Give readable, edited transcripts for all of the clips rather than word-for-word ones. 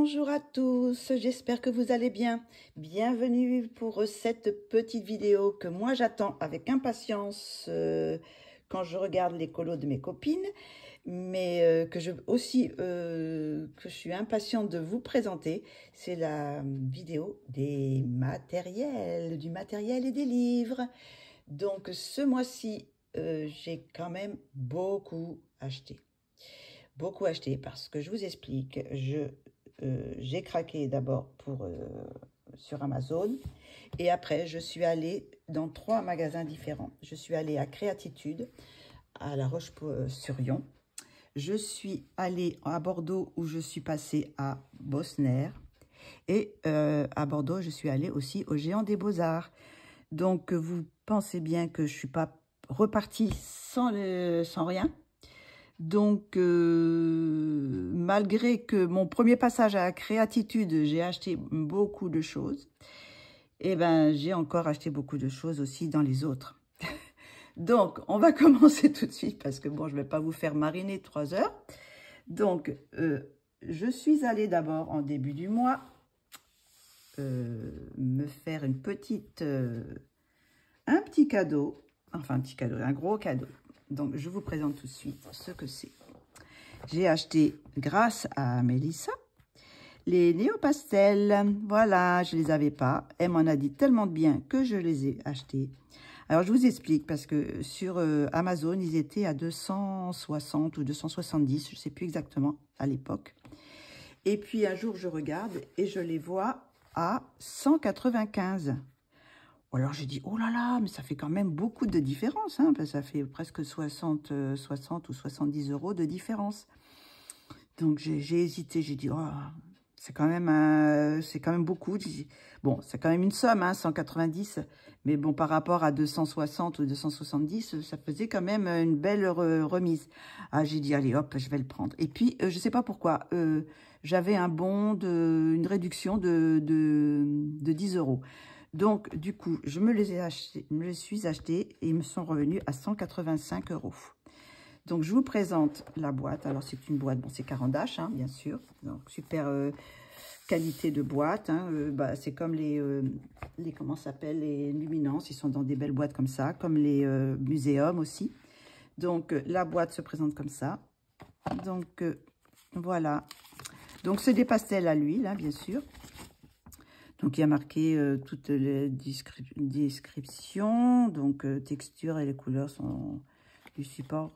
Bonjour à tous, j'espère que vous allez bien. Bienvenue pour cette petite vidéo que moi j'attends avec impatience quand je regarde les colos de mes copines, mais que je suis impatiente de vous présenter. C'est la vidéo du matériel et des livres. Donc ce mois-ci, j'ai quand même beaucoup acheté. Beaucoup acheté parce que je vous explique, j'ai craqué d'abord sur Amazon et après je suis allée dans 3 magasins différents. Je suis allée à Créatitude, à La Roche-sur-Yon. Je suis allée à Bordeaux où je suis passée à Bosner et à Bordeaux je suis allée aussi au Géant des Beaux-Arts. Donc vous pensez bien que je ne suis pas repartie sans rien. Donc, malgré que mon premier passage à Créatitude, j'ai acheté beaucoup de choses, et ben j'ai encore acheté beaucoup de choses aussi dans les autres. Donc, on va commencer tout de suite parce que bon, je ne vais pas vous faire mariner 3 heures. Donc, je suis allée d'abord en début du mois me faire un petit cadeau, enfin un petit cadeau, un gros cadeau. Donc, je vous présente tout de suite ce que c'est. J'ai acheté, grâce à Mélissa, les néopastels. Voilà, je ne les avais pas. Elle m'en a dit tellement de bien que je les ai achetés. Alors, je vous explique parce que sur Amazon, ils étaient à 260 ou 270, je ne sais plus exactement à l'époque. Et puis, un jour, je regarde et je les vois à 195. Alors, j'ai dit, oh là là, mais ça fait quand même beaucoup de différence, hein, parce que ça fait presque 60 ou 70 € de différence. Donc, j'ai hésité, j'ai dit, oh, c'est quand même beaucoup. Bon, c'est quand même une somme, hein, 190, mais bon, par rapport à 260 ou 270, ça faisait quand même une belle remise. Ah, j'ai dit, allez, hop, je vais le prendre. Et puis, je ne sais pas pourquoi, j'avais un bon, une réduction de 10 €. Donc, du coup, je me les suis achetés et ils me sont revenus à 185 €. Donc, je vous présente la boîte. Alors, c'est une boîte, bon, c'est Caran-d'Ache, hein, bien sûr. Donc, super qualité de boîte. Hein, c'est comme comment ça s'appelle, les luminances. Ils sont dans des belles boîtes comme ça, comme les muséums aussi. Donc, la boîte se présente comme ça. Donc, voilà. Donc, c'est des pastels à l'huile, hein, bien sûr. Donc, il y a marqué toutes les descriptions. Donc, texture et les couleurs du support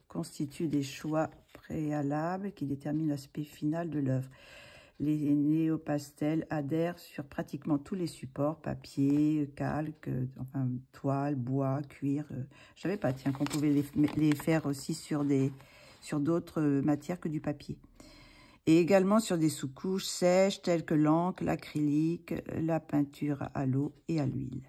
constituent des choix préalables qui déterminent l'aspect final de l'œuvre. Les néopastels adhèrent sur pratiquement tous les supports, papier, calque, enfin, toile, bois, cuir. Je ne savais pas, tiens, qu'on pouvait les faire aussi sur d'autres matières que du papier. Et également sur des sous-couches sèches telles que l'encre, l'acrylique, la peinture à l'eau et à l'huile.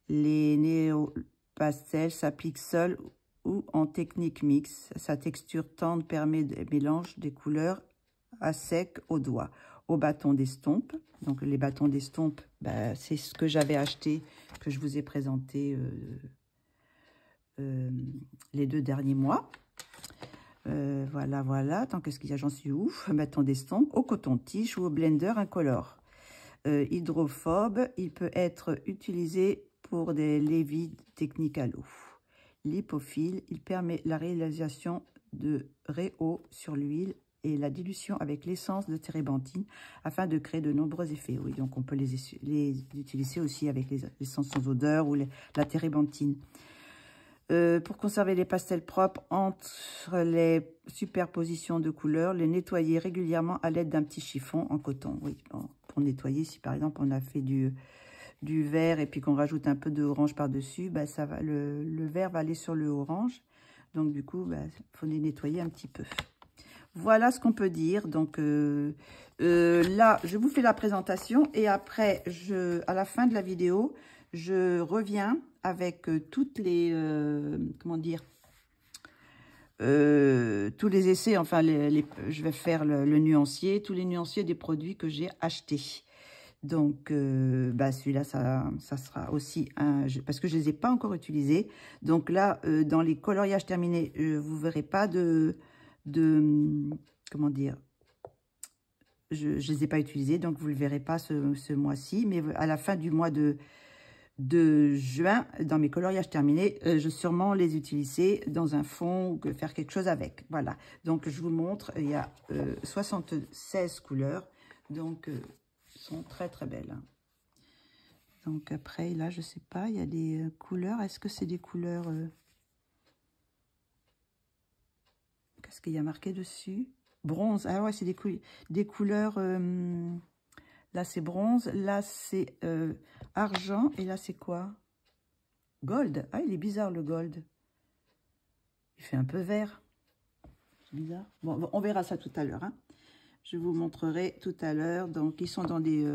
Les néopastels s'appliquent seuls ou en technique mixte. Sa texture tendre permet le mélange des couleurs à sec au doigt. Au bâton d'estompe. Donc les bâtons d'estompe, c'est ce que j'avais acheté, que je vous ai présenté les 2 derniers mois. Voilà. Tant qu'est-ce qu'il y a, j'en suis ouf. Bâton d'estompe, au coton-tige ou au blender incolore. Hydrophobe, il peut être utilisé pour des lévis techniques à l'eau. Lipophile, il permet la réalisation de rayons sur l'huile et la dilution avec l'essence de térébenthine afin de créer de nombreux effets. Oui, donc on peut les utiliser aussi avec l'essence sans odeur ou la térébenthine. Pour conserver les pastels propres entre les superpositions de couleurs, les nettoyer régulièrement à l'aide d'un petit chiffon en coton. Oui, bon, pour nettoyer, si par exemple on a fait du vert et puis qu'on rajoute un peu d'orange par-dessus, le vert va aller sur le orange. Donc du coup, il faut les nettoyer un petit peu. Voilà ce qu'on peut dire. Donc là, je vous fais la présentation et après, à la fin de la vidéo, je reviens avec toutes les, tous les essais, enfin, je vais faire le nuancier, tous les nuanciers des produits que j'ai achetés. Donc, celui-là, ça sera aussi parce que je ne les ai pas encore utilisés. Donc là, dans les coloriages terminés, vous ne verrez pas comment dire, je ne les ai pas utilisés, donc vous ne le verrez pas ce mois-ci. Mais à la fin du mois de juin, dans mes coloriages terminés, je vais sûrement les utiliser dans un fond ou faire quelque chose avec. Voilà, donc je vous montre, il y a 76 couleurs, donc sont très très belles. Hein. Donc après, là, je sais pas, il y a des couleurs. Est-ce que c'est des couleurs... Qu'est-ce qu'il y a marqué dessus? Bronze. Ah ouais, c'est des couleurs... là, c'est bronze. Là, c'est argent. Et là, c'est quoi? Gold. Ah, il est bizarre, le gold. Il fait un peu vert. C'est bizarre. Bon, on verra ça tout à l'heure. Hein. Je vous montrerai tout à l'heure. Donc, ils sont dans des...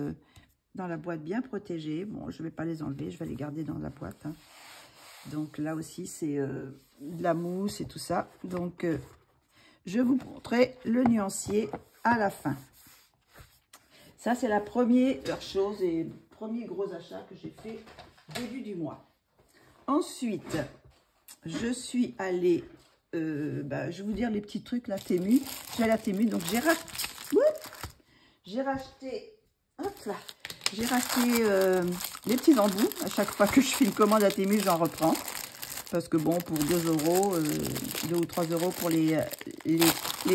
dans la boîte bien protégée. Bon, je ne vais pas les enlever, je vais les garder dans la boîte. Hein. Donc là aussi, c'est de la mousse et tout ça. Donc, je vous montrerai le nuancier à la fin. Ça, c'est la première chose et premier gros achat que j'ai fait début du mois. Ensuite, je suis allée, je vais vous dire les petits trucs, la Temu. J'ai à la Temu, donc j'ai racheté, hop là, j'ai racheté les petits embouts. À chaque fois que je fais une commande à Temu, j'en reprends. Parce que bon, pour 2 euros, 2 ou 3 euros pour les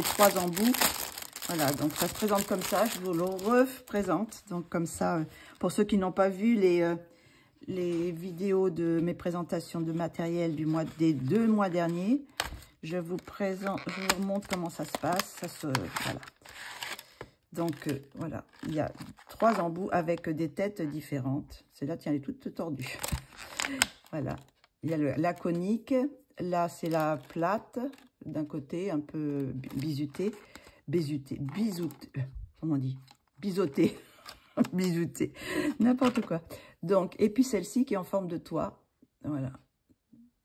3 embouts. Voilà, donc ça se présente comme ça. Je vous le représente. Donc comme ça, pour ceux qui n'ont pas vu les vidéos de mes présentations de matériel des 2 mois derniers, je vous remontre comment ça se passe. Voilà. Donc, voilà, il y a 3 embouts avec des têtes différentes. Celle-là, tiens, elle est toute tordue. Voilà. Il y a la conique. Là, c'est la plate. D'un côté, un peu bisoutée. Comment on dit? Biseautée. Bisoutée. N'importe quoi. Donc, et puis celle-ci qui est en forme de toit. Voilà.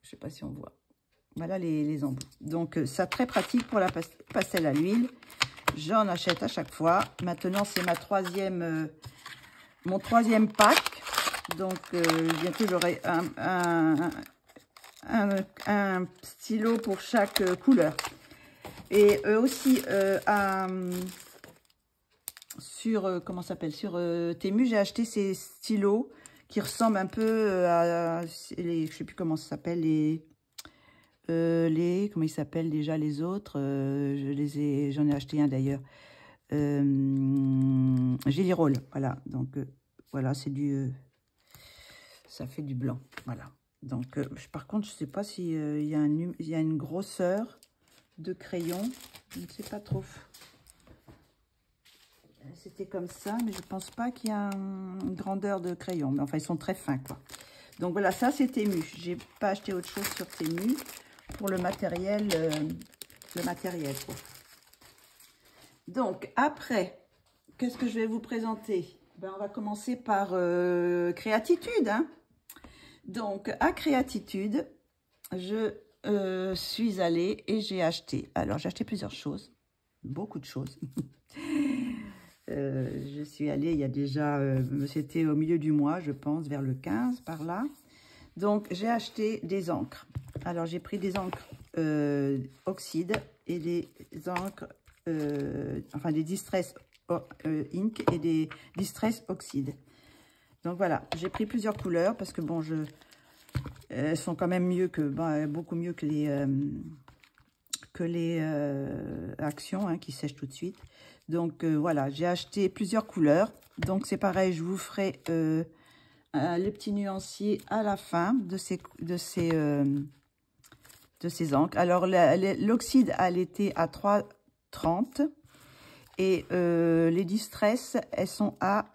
Je ne sais pas si on voit. Voilà les embouts. Donc, ça, très pratique pour la pastel à l'huile. J'en achète à chaque fois. Maintenant, c'est mon troisième pack. Donc, bientôt, j'aurai un stylo pour chaque couleur. Et aussi, comment ça s'appelle? Sur Temu, j'ai acheté ces stylos qui ressemblent un peu à... je sais plus comment ça s'appelle, comment ils s'appellent déjà les autres, j'en ai acheté un d'ailleurs, Jelly Roll, voilà, donc voilà, c'est ça fait du blanc, voilà, donc par contre je sais pas si il y a une grosseur de crayon, je ne sais pas trop, c'était comme ça, mais je pense pas qu'il y a une grandeur de crayon, mais enfin ils sont très fins quoi. Donc voilà, ça c'est Temu, j'ai pas acheté autre chose sur Temu. Pour le matériel quoi. Donc, après, qu'est-ce que je vais vous présenter? On va commencer par Créatitude. Hein. Donc, à Créatitude, je suis allée et j'ai acheté. Alors, j'ai acheté plusieurs choses. Beaucoup de choses. Je suis allée, il y a déjà... c'était au milieu du mois, je pense, vers le 15, par là. Donc, j'ai acheté des encres. Alors, j'ai pris des encres oxyde et des encres, enfin des Distress Ink et des Distress Oxyde. Donc, voilà, j'ai pris plusieurs couleurs parce que, bon, elles sont quand même mieux que, beaucoup mieux que les actions hein, qui sèchent tout de suite. Donc, voilà, j'ai acheté plusieurs couleurs. Donc, c'est pareil, je vous ferai... les petits nuanciers à la fin de ces encres. Alors, l'oxyde, elle était à 3,30 et les Distress, elles sont à...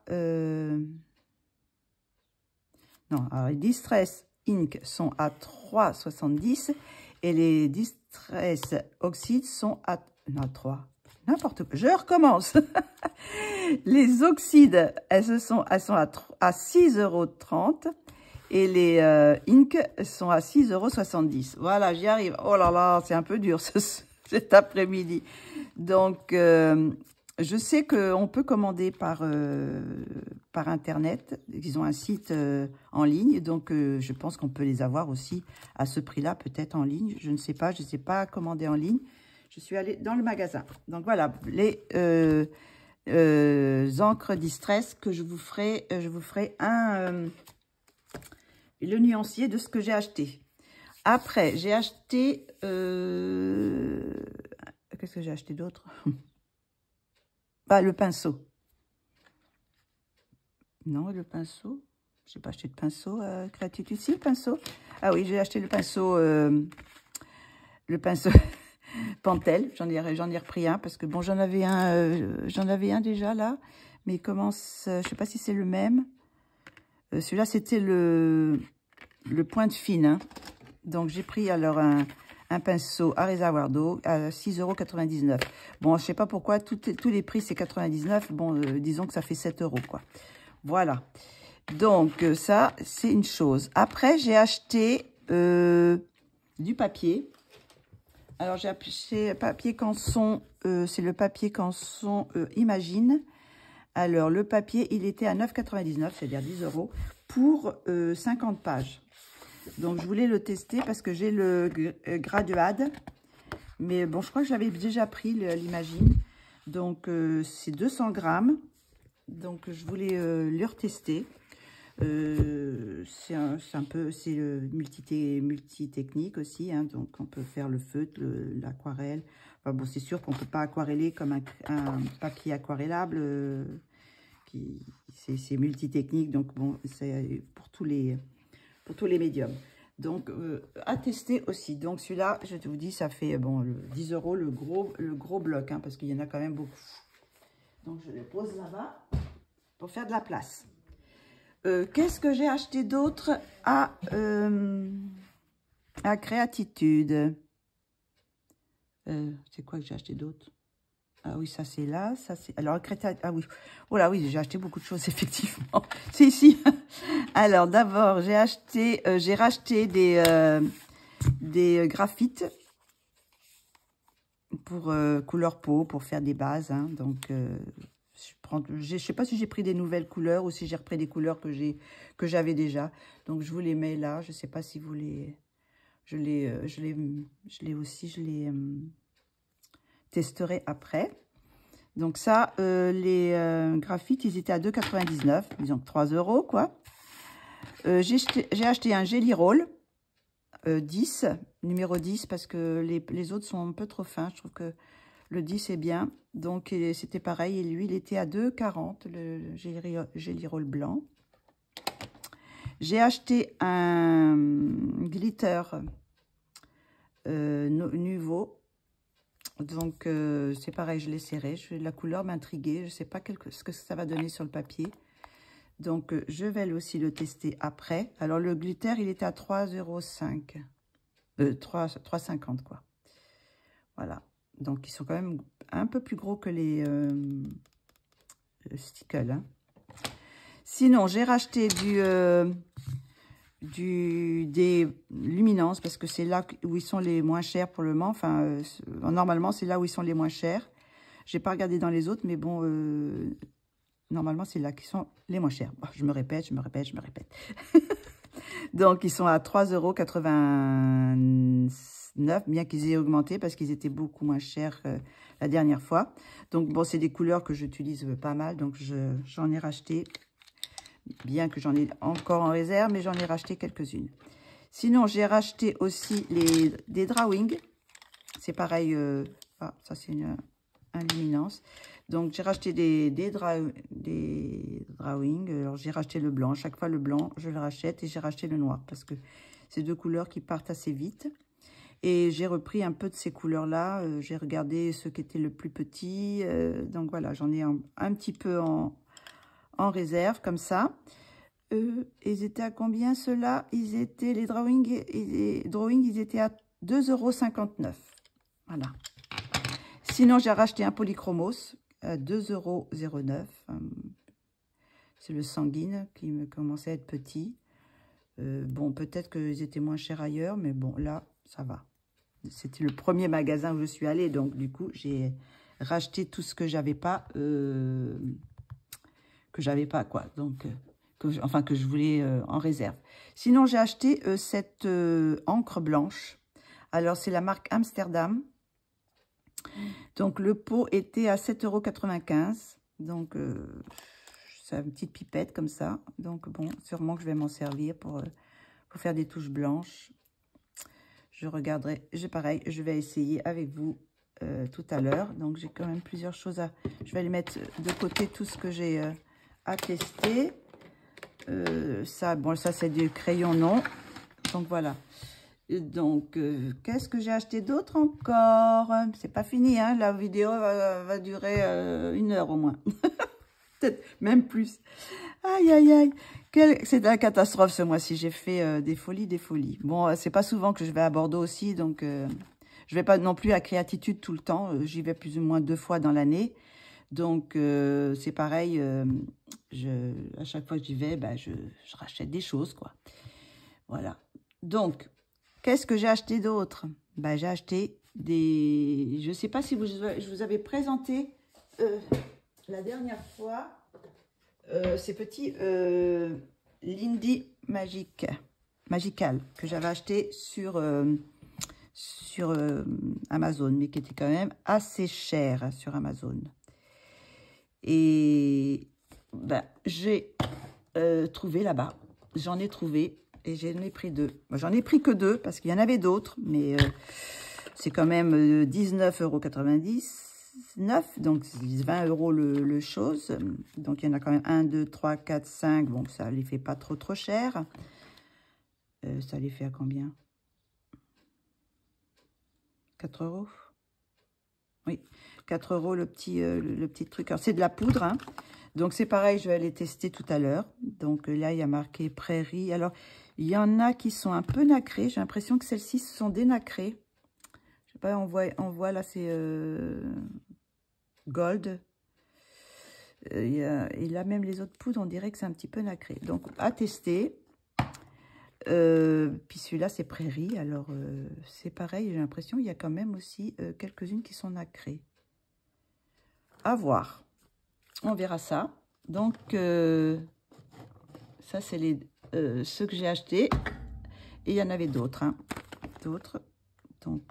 non, alors les Distress Ink sont à 3,70 et les Distress Oxyde sont à... non, 3. N'importe quoi. Je recommence. Les oxydes, elles sont à 6,30 € et les Ink sont à 6,70 €. Voilà, j'y arrive. Oh là là, c'est un peu dur cet après-midi. Donc, je sais qu'on peut commander par Internet. Ils ont un site en ligne. Donc, je pense qu'on peut les avoir aussi à ce prix-là, peut-être en ligne. Je ne sais pas. Je ne sais pas commander en ligne. Je suis allée dans le magasin. Donc, voilà, encre Distress que je vous ferai le nuancier de ce que j'ai acheté. Après, j'ai acheté... qu'est-ce que j'ai acheté d'autre? Bah, le pinceau. Non, le pinceau. J'ai pas acheté de pinceau. Créativité, si, le pinceau. Ah oui, j'ai acheté le pinceau Pentel. J'en ai repris un parce que bon, j'en avais un déjà là. Mais il commence, je sais pas si c'est le même. Celui-là, c'était le pointe fine. Hein. Donc, j'ai pris alors un pinceau à réservoir d'eau à 6,99 €. Bon, je sais pas pourquoi, tous les prix, c'est 99. Bon, disons que ça fait 7 €, quoi. Voilà. Donc, ça, c'est une chose. Après, j'ai acheté du papier. Alors, j'ai acheté papier Canson. C'est le papier Canson Imagine. Alors, le papier, il était à 9,99 €, c'est-à-dire 10 € pour 50 pages. Donc, je voulais le tester parce que j'ai le Graduade. Mais bon, je crois que j'avais déjà pris l'Imagine. Donc, c'est 200 grammes. Donc, je voulais le retester. C'est multitechnique aussi. Hein, donc, on peut faire le feutre, l'aquarelle. Enfin, bon, c'est sûr qu'on ne peut pas aquareller comme un papier aquarellable. C'est multitechnique. Donc, bon, c'est pour tous les médiums. Donc, à tester aussi. Donc, celui-là, je vous dis, ça fait bon, 10 € le gros bloc, hein, parce qu'il y en a quand même beaucoup. Donc, je le pose là-bas pour faire de la place. Qu'est-ce que j'ai acheté d'autre à Créatitude? C'est quoi que j'ai acheté d'autre? Ah oui, ça c'est là, ça c'est... Alors, ah oui, oh là oui, j'ai acheté beaucoup de choses, effectivement. Si, si. Alors, d'abord, j'ai racheté des graphites pour couleur peau, pour faire des bases. Hein, donc, je sais pas si j'ai pris des nouvelles couleurs ou si j'ai repris des couleurs que j'avais déjà. Donc, je vous les mets là. Je sais pas si vous les... Je les testerai après. Donc ça, les graphites, ils étaient à 2,99 €, disons 3 €, quoi. J'ai acheté un Jelly Roll 10, numéro 10, parce que les autres sont un peu trop fins. Je trouve que le 10 est bien. Donc, c'était pareil. Et lui, il était à 2,40 €, le Jelly Roll blanc. J'ai acheté un glitter Nuvo. Donc, c'est pareil, je l'ai serré. La couleur m'intriguait. Je ne sais pas ce que ça va donner sur le papier. Donc, je vais aussi le tester après. Alors, le glitter, il était à 3,05 €. 3,50 €, quoi. Voilà. Donc, ils sont quand même un peu plus gros que les Stickles. Hein. Sinon, j'ai racheté des luminances parce que c'est là où ils sont les moins chers pour le moment. Enfin, normalement, c'est là où ils sont les moins chers. J'ai pas regardé dans les autres, mais bon, normalement, c'est là qu'ils sont les moins chers. Bon, je me répète. Donc, ils sont à 3,89 €, bien qu'ils aient augmenté parce qu'ils étaient beaucoup moins chers la dernière fois. Donc, bon, c'est des couleurs que j'utilise pas mal. Donc, j'en ai racheté. Bien que j'en ai encore en réserve, mais j'en ai racheté quelques-unes. Sinon, j'ai racheté aussi des drawings. C'est pareil. Ça, c'est un luminance. Donc, j'ai racheté des drawings. Alors, j'ai racheté le blanc. Chaque fois, le blanc, je le rachète. Et j'ai racheté le noir parce que c'est deux couleurs qui partent assez vite. Et j'ai repris un peu de ces couleurs-là. J'ai regardé ce qui était le plus petit. Donc, voilà, j'en ai un petit peu en réserve, comme ça. Ils étaient à combien, ceux-là? Les drawings, ils étaient à 2,59 €. Voilà. Sinon, j'ai racheté un polychromos à 2,09 €. C'est le sanguine qui me commençait à être petit. Bon, peut-être qu'ils étaient moins chers ailleurs, mais bon, là, ça va. C'était le premier magasin où je suis allée, donc du coup, j'ai racheté tout ce que j'avais pas... quoi. Donc, que je voulais en réserve. Sinon, j'ai acheté cette encre blanche. Alors, c'est la marque Amsterdam. Donc, le pot était à 7,95 €. Donc, c'est une petite pipette comme ça. Donc, bon, sûrement que je vais m'en servir pour faire des touches blanches. Je regarderai, pareil, je vais essayer avec vous tout à l'heure. Donc, j'ai quand même plusieurs choses à... Je vais aller mettre de côté tout ce que j'ai à tester. Ça, bon, ça, c'est du crayon, non. Donc, voilà. Donc, qu'est-ce que j'ai acheté d'autre encore? C'est pas fini, hein. La vidéo va durer 1 heure au moins. Peut-être même plus. Aïe, aïe, aïe. C'est de la catastrophe ce mois-ci. J'ai fait des folies, des folies. Bon, c'est pas souvent que je vais à Bordeaux aussi, donc je vais pas non plus à Créatitude tout le temps. J'y vais plus ou moins 2 fois dans l'année. Donc, c'est pareil. À chaque fois que j'y vais, ben, je rachète des choses, quoi. Voilà. Donc, qu'est-ce que j'ai acheté d'autre? Ben, j'ai acheté des... Je ne sais pas si je vous avais présenté la dernière fois ces petits Lindy Magical que j'avais acheté sur Amazon, mais qui était quand même assez cher sur Amazon. Et ben, j'ai trouvé là-bas. J'en ai trouvé. Et j'en ai pris 2. J'en ai pris que 2 parce qu'il y en avait d'autres. Mais c'est quand même 19,99 €. Donc, 20 € le chose. Donc, il y en a quand même 1, 2, 3, 4, 5. Bon, ça les fait pas trop cher. Ça les fait à combien? 4 €? Oui, 4 € le petit truc. Alors, c'est de la poudre, hein. Donc, c'est pareil, je vais aller tester tout à l'heure. Donc, là, il y a marqué prairie. Alors, il y en a qui sont un peu nacrées. J'ai l'impression que celles-ci sont dénacrées. Je sais pas, on voit là, c'est gold. Et là, même les autres poudres, on dirait que c'est un petit peu nacré. Donc, à tester. Puis celui-là, c'est prairie. Alors, c'est pareil, j'ai l'impression qu'il y a quand même aussi quelques-unes qui sont nacrées. À voir. On verra ça. Donc, ça, c'est ceux que j'ai achetés. Et il y en avait d'autres. Hein. D'autres. Donc,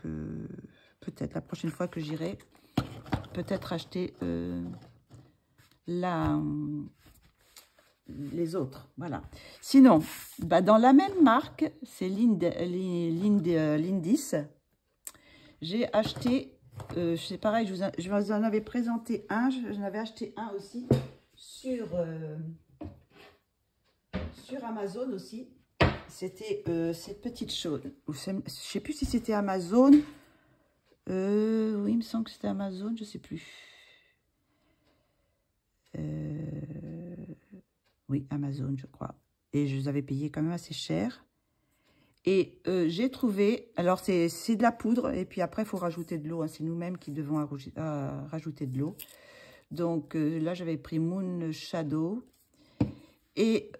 peut-être la prochaine fois que j'irai, peut-être acheter les autres. Voilà. Sinon, bah, dans la même marque, c'est Lindis. J'ai acheté... c'est pareil, je vous en avais présenté un, j'en avais acheté un aussi sur Amazon aussi. C'était cette petite chose. Je ne sais plus si c'était Amazon. Oui, il me semble que c'était Amazon, je ne sais plus. Oui, Amazon, je crois. Et je les avais payés quand même assez cher. Et j'ai trouvé, alors c'est de la poudre, et puis après, il faut rajouter de l'eau. Hein, c'est nous-mêmes qui devons rajouter de l'eau. Donc là, j'avais pris Moon Shadow. Et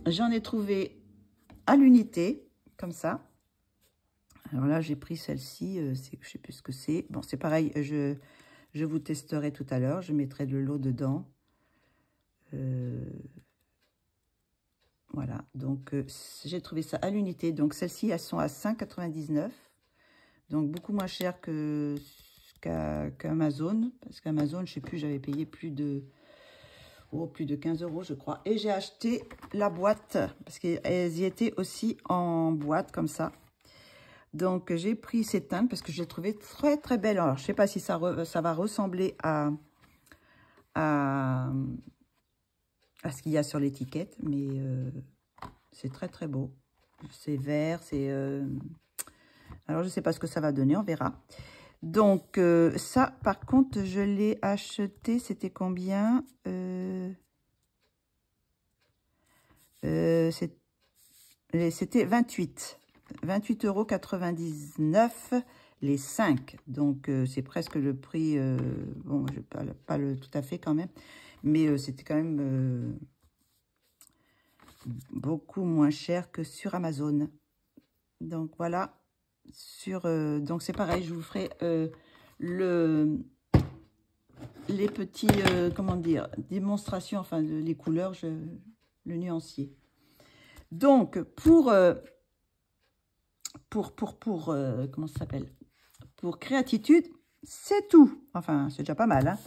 j'en ai trouvé à l'unité, comme ça. Alors là, j'ai pris celle-ci, je ne sais plus ce que c'est. Bon, c'est pareil, je vous testerai tout à l'heure. Je mettrai de l'eau dedans. Voilà, donc j'ai trouvé ça à l'unité. Donc celles-ci, elles sont à 5,99 €. Donc beaucoup moins cher qu'Amazon. Parce qu'Amazon, je ne sais plus, j'avais payé plus de 15 € je crois. Et j'ai acheté la boîte, parce qu'elles y étaient aussi en boîte comme ça. Donc j'ai pris ces teintes parce que j'ai trouvé très très belle. Alors je ne sais pas si ça va ressembler à ce qu'il y a sur l'étiquette, mais c'est très très beau. C'est vert, c'est... Alors je ne sais pas ce que ça va donner, on verra. Donc ça, par contre, je l'ai acheté, c'était combien? C'était 28,99 € les 5. Donc c'est presque le prix, bon, je pas tout à fait quand même, mais c'était quand même beaucoup moins cher que sur Amazon. Donc voilà, donc c'est pareil, je vous ferai les petits, comment dire, démonstrations, enfin les couleurs, le nuancier. Donc comment ça s'appelle, pour Créatitude, c'est tout. Enfin, c'est déjà pas mal, hein.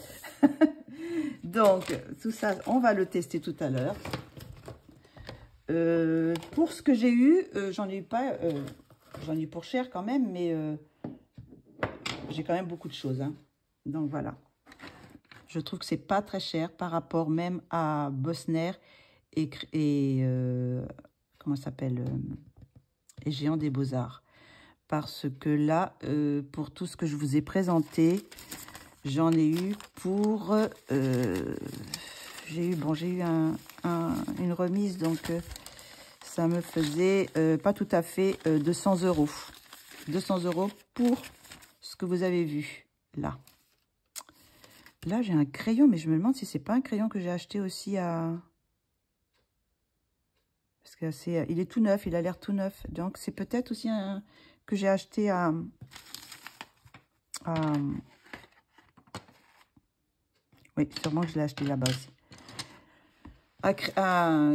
Donc, tout ça, on va le tester tout à l'heure. Pour ce que j'ai eu, j'en ai eu pas... j'en ai eu pour cher quand même, mais j'ai quand même beaucoup de choses. Hein. Donc, voilà. Je trouve que c'est pas très cher par rapport même à Bosner et comment ça s'appelle et Géant des Beaux-Arts. Parce que là, pour tout ce que je vous ai présenté, j'en ai eu pour... j'ai eu une remise, donc ça me faisait pas tout à fait 200 €. 200 € pour ce que vous avez vu, là. Là, j'ai un crayon, mais je me demande si c'est pas un crayon que j'ai acheté aussi à... Parce que c'est, il est tout neuf, il a l'air tout neuf. Donc, c'est peut-être aussi un que j'ai acheté à... Oui, sûrement que je l'ai acheté là-bas aussi. À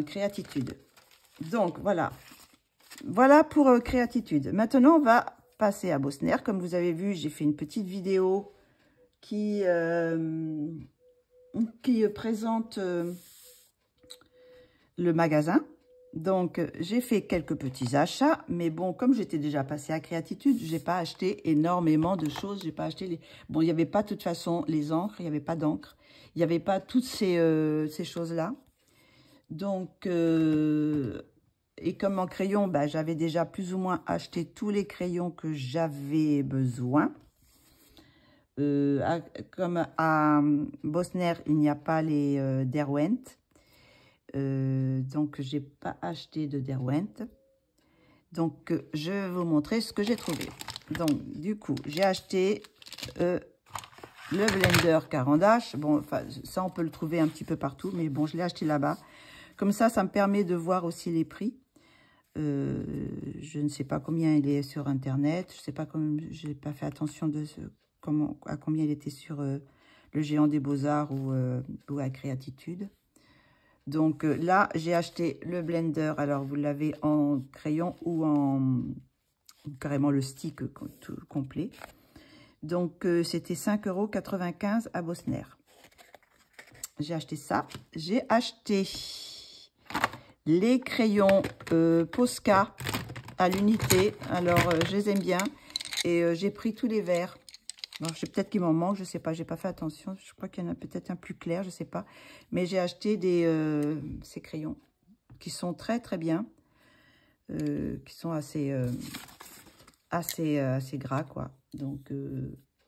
Créatitude. Donc, voilà. Voilà pour Créatitude. Maintenant, on va passer à Bosner. Comme vous avez vu, j'ai fait une petite vidéo qui présente le magasin. Donc, j'ai fait quelques petits achats. Mais bon, comme j'étais déjà passée à Créatitude, j'ai pas acheté énormément de choses. J'ai pas acheté les... Bon, il n'y avait pas de toute façon les encres. Il n'y avait pas d'encre. Il n'y avait pas toutes ces choses-là. Donc, et comme en crayon, bah, j'avais déjà plus ou moins acheté tous les crayons que j'avais besoin. Comme à Bosner, il n'y a pas les Derwent. Donc, j'ai pas acheté de Derwent. Donc, je vais vous montrer ce que j'ai trouvé. Donc, du coup, j'ai acheté le blender Caran-d'Ache. Bon, enfin, ça, on peut le trouver un petit peu partout, mais bon, je l'ai acheté là-bas. Comme ça me permet de voir aussi les prix. Je ne sais pas combien il est sur Internet. Je ne sais pas comment, j'ai pas fait attention de à combien il était sur le Géant des Beaux-Arts ou à Créatitude. Donc là, j'ai acheté le blender. Alors, vous l'avez en crayon ou en carrément le stick tout complet. Donc, c'était 5,95 € à Bosner. J'ai acheté ça. J'ai acheté les crayons Posca à l'unité. Alors, je les aime bien. Et j'ai pris tous les verts. Alors, peut-être qu'il m'en manque, je ne sais pas. Je n'ai pas fait attention. Je crois qu'il y en a peut-être un plus clair, je ne sais pas. Mais j'ai acheté ces crayons qui sont très, très bien. Qui sont assez gras, quoi. Donc,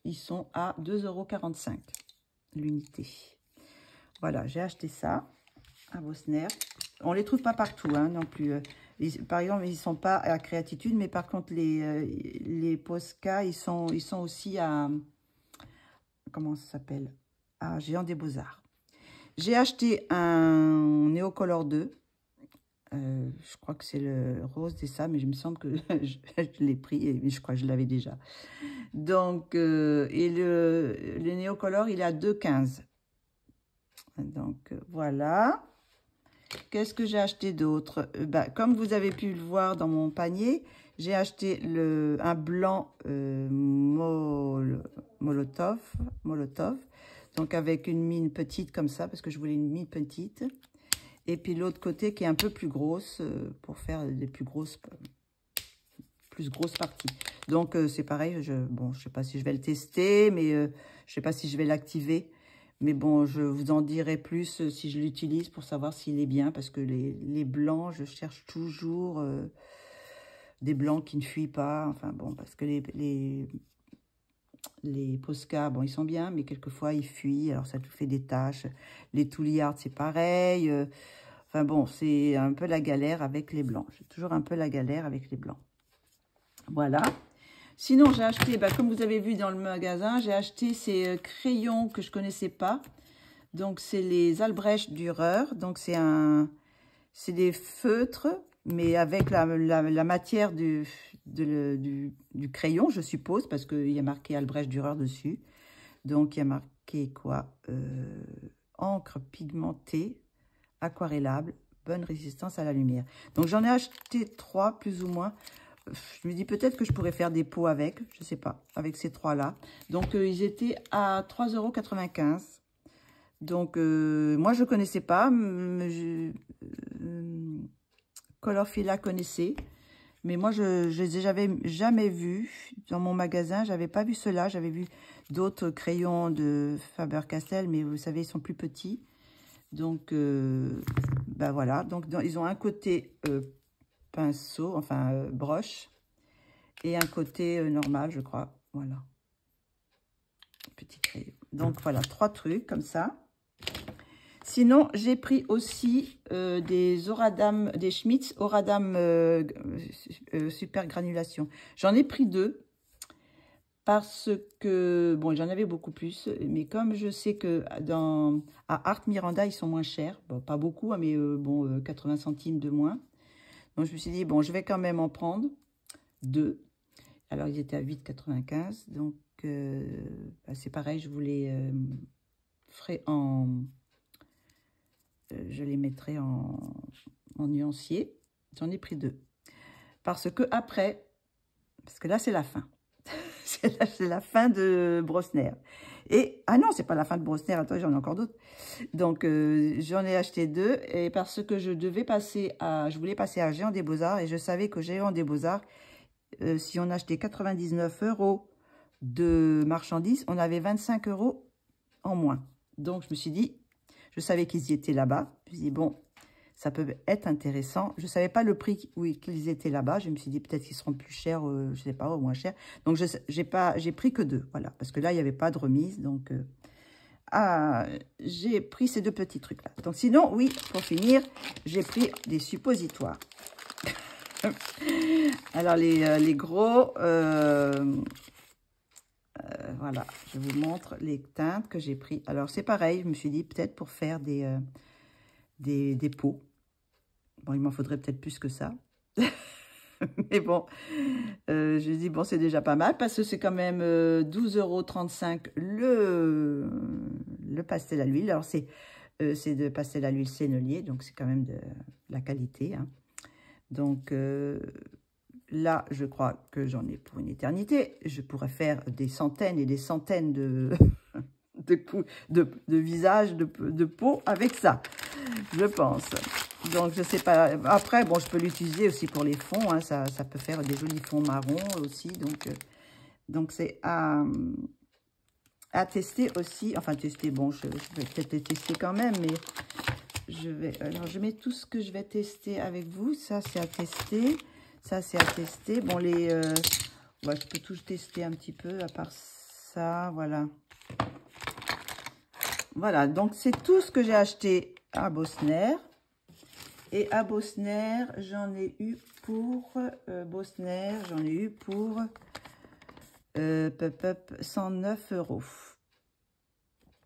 ils sont à 2,45 € l'unité. Voilà, j'ai acheté ça à Bosner. On les trouve pas partout, hein, non plus. Par exemple, ils sont pas à Créatitude, mais par contre, les Posca, ils sont aussi à... Comment ça s'appelle? À Géant des Beaux-Arts. J'ai acheté un Neocolor 2. Je crois que c'est le rose des ça, mais je me semble que je l'ai pris, mais je crois que je l'avais déjà. Donc, et le Neocolor, il est à 2,15 €. Donc, voilà. Qu'est-ce que j'ai acheté d'autre? Comme vous avez pu le voir dans mon panier, j'ai acheté un blanc Molotov. Donc, avec une mine petite comme ça, parce que je voulais une mine petite. Et puis, l'autre côté qui est un peu plus grosse, pour faire les plus grosses parties. Donc, c'est pareil. Bon, je sais pas si je vais le tester, mais je sais pas si je vais l'activer. Mais bon, je vous en dirai plus si je l'utilise pour savoir s'il est bien. Parce que les blancs, je cherche toujours des blancs qui ne fuient pas. Enfin bon, parce que les Posca, bon, ils sont bien, mais quelquefois, ils fuient. Alors, ça te fait des taches. Les Touliard, c'est pareil. Enfin bon, c'est un peu la galère avec les blancs. J'ai toujours un peu la galère avec les blancs. Voilà. Sinon, j'ai acheté, comme vous avez vu dans le magasin, j'ai acheté ces crayons que je ne connaissais pas. Donc, c'est les Albrecht Dürer. Donc, c'est des feutres, mais avec la matière du crayon, je suppose, parce qu'il y a marqué Albrecht Dürer dessus. Donc, il y a marqué quoi? Encre pigmentée, aquarellable, bonne résistance à la lumière. Donc, j'en ai acheté 3, plus ou moins. Je me dis peut-être que je pourrais faire des pots avec, je ne sais pas, avec ces 3-là. Donc, ils étaient à 3,95 €. Donc, moi, je ne connaissais pas. Colorfila connaissait. Mais moi, je les avais jamais vus dans mon magasin. J'avais pas vu cela. J'avais vu d'autres crayons de Faber-Castell, mais vous savez, ils sont plus petits. Donc, ben voilà. Donc, ils ont un côté pinceau, enfin broche, et un côté normal, je crois. Voilà. Petit crayon. Donc, voilà, 3 trucs comme ça. Sinon, j'ai pris aussi des Oradam, des Schmitz Oradam super granulation. J'en ai pris 2 parce que, bon, j'en avais beaucoup plus, mais comme je sais que à Art Miranda, ils sont moins chers, bon, pas beaucoup, mais bon, 80 centimes de moins. Donc, je me suis dit, bon, je vais quand même en prendre 2. Alors, ils étaient à 8,95. Donc, bah, c'est pareil, je vous les ferai en... je les mettrai en nuancier. J'en ai pris 2. Parce que après, parce que là, c'est la fin. C'est la fin de Brosner. Et, ah non, c'est pas la fin de Brosner. Attends, j'en ai encore d'autres. Donc, j'en ai acheté 2. Et parce que je voulais passer à Géant des Beaux-Arts. Et je savais que Géant des Beaux-Arts, si on achetait 99 € de marchandises, on avait 25 € en moins. Donc, je me suis dit, je savais qu'ils y étaient là-bas. Je me suis dit, bon, ça peut être intéressant. Je ne savais pas le prix qu'ils étaient là-bas. Je me suis dit, peut-être qu'ils seront plus chers, je ne sais pas, ou moins chers. Donc, j'ai pris que 2, voilà. Parce que là, il n'y avait pas de remise. Donc, j'ai pris ces 2 petits trucs-là. Donc, sinon, oui, pour finir, j'ai pris des suppositoires. Alors, les gros... voilà, je vous montre les teintes que j'ai pris. Alors, c'est pareil, je me suis dit peut-être pour faire des pots. Bon, il m'en faudrait peut-être plus que ça. Mais bon, je dis, bon, c'est déjà pas mal parce que c'est quand même 12,35 € le pastel à l'huile. Alors, c'est de pastel à l'huile Sennelier, donc c'est quand même de la qualité. Hein. Donc, là, je crois que j'en ai pour une éternité. Je pourrais faire des centaines et des centaines de, de visages, de peau avec ça, je pense. Donc, je sais pas. Après, bon, je peux l'utiliser aussi pour les fonds. Hein, ça peut faire des jolis fonds marrons aussi. Donc c'est à tester aussi. Enfin, tester, bon, je vais peut-être les tester quand même, mais alors, je mets tout ce que je vais tester avec vous. Ça, c'est à tester. Ça, c'est à tester. Bon, ouais, je peux tout tester un petit peu, à part ça, voilà. Voilà, donc c'est tout ce que j'ai acheté à Bosner. Et à Bosner, j'en ai eu pour... 109 €.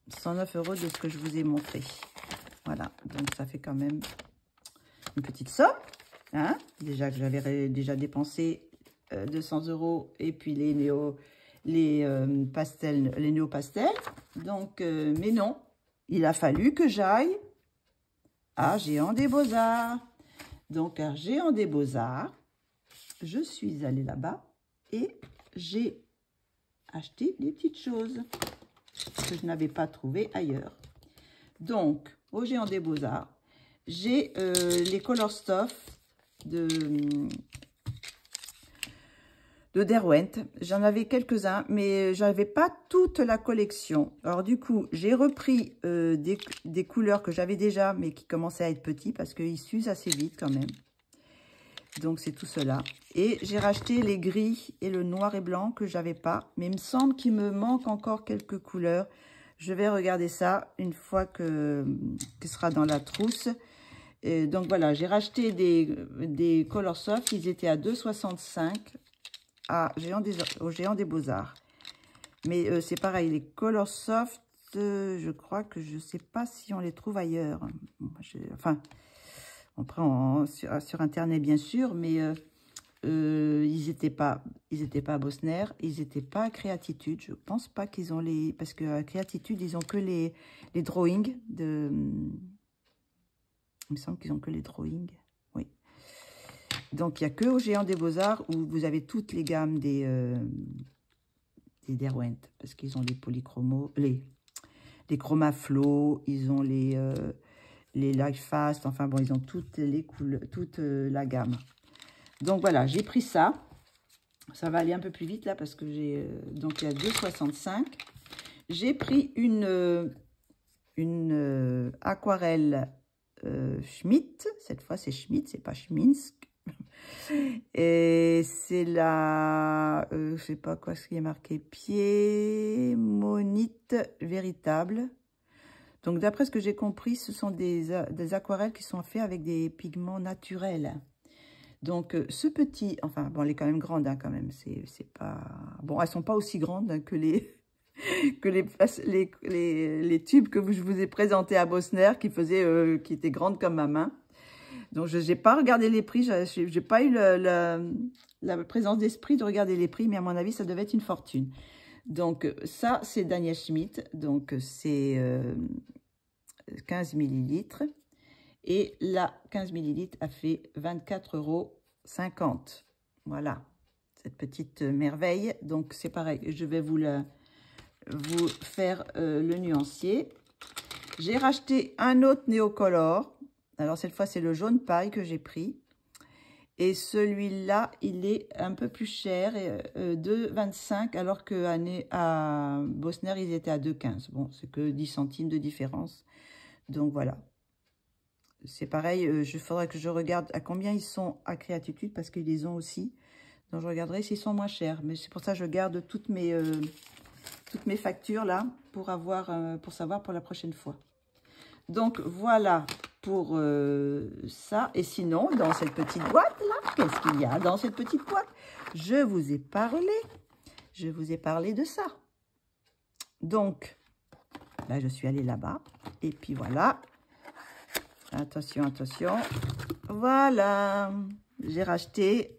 109 € de ce que je vous ai montré. Voilà, donc ça fait quand même une petite somme. Hein, déjà que j'avais déjà dépensé 200 € et puis les néo-pastels. Donc, mais non, il a fallu que j'aille à Géant des Beaux-Arts. Donc, à Géant des Beaux-Arts, je suis allée là-bas et j'ai acheté des petites choses que je n'avais pas trouvées ailleurs. Donc, au Géant des Beaux-Arts, j'ai les Color Stuff de Derwent. J'en avais quelques-uns, mais je n'avais pas toute la collection. Alors du coup, j'ai repris des couleurs que j'avais déjà, mais qui commençaient à être petits, parce qu'ils s'usent assez vite quand même. Donc c'est tout cela. Et j'ai racheté les gris et le noir et blanc que j'avais pas, mais il me semble qu'il me manque encore quelques couleurs. Je vais regarder ça une fois que sera dans la trousse. Et donc voilà, j'ai racheté des Color Soft, ils étaient à 2,65 € au Géant des Beaux-Arts. Mais c'est pareil, les Color Soft, je crois que je ne sais pas si on les trouve ailleurs. Enfin, on prend sur Internet bien sûr, mais ils n'étaient pas à Bosner, ils n'étaient pas à Créatitude. Je pense pas qu'ils ont les... Parce qu'à Créatitude, ils ont que les drawings de... Il me semble qu'ils ont que les drawings. Oui. Donc, il n'y a que au Géant des Beaux-Arts où vous avez toutes les gammes des Derwent. Parce qu'ils ont les polychromos, les Chromaflow, ils ont les Life Fast, enfin bon, ils ont toutes les couleurs, toute la gamme. Donc voilà, j'ai pris ça. Ça va aller un peu plus vite là parce que j'ai... donc il y a 2,65. J'ai pris une aquarelle Schmidt. Cette fois, c'est Schmidt, c'est pas Schminsk. Et c'est la... je sais pas quoi ce qui est marqué. Piémonite véritable. Donc, d'après ce que j'ai compris, ce sont des aquarelles qui sont faites avec des pigments naturels. Donc, ce petit... Enfin, bon, elle est quand même grande, hein, quand même. C'est pas... Bon, elles sont pas aussi grandes hein, que les... que les tubes que je vous ai présentés à Bosner, qui étaient grandes comme ma main. Donc, je n'ai pas regardé les prix. Je n'ai pas eu la présence d'esprit de regarder les prix, mais à mon avis, ça devait être une fortune. Donc, ça, c'est Daniel Schmidt. Donc, c'est 15 ml. Et là, 15 ml a fait 24,50 €. Voilà, cette petite merveille. Donc, c'est pareil, je vais vous faire le nuancier. J'ai racheté un autre Neocolor. Alors, cette fois, c'est le jaune paille que j'ai pris. Et celui-là, il est un peu plus cher, 2,25 €, alors qu'à Bosner, ils étaient à 2,15 €. Bon, c'est que 10 centimes de différence. Donc, voilà. C'est pareil, il faudrait que je regarde à combien ils sont à Créatitude, parce qu'ils les ont aussi. Donc, je regarderai s'ils sont moins chers. Mais c'est pour ça que je garde toutes mes factures, là, pour savoir pour la prochaine fois. Donc, voilà pour ça. Et sinon, dans cette petite boîte, là, qu'est-ce qu'il y a dans cette petite boîte? Je vous ai parlé de ça. Donc, là, je suis allée là-bas. Et puis, voilà. Attention, attention. Voilà. J'ai racheté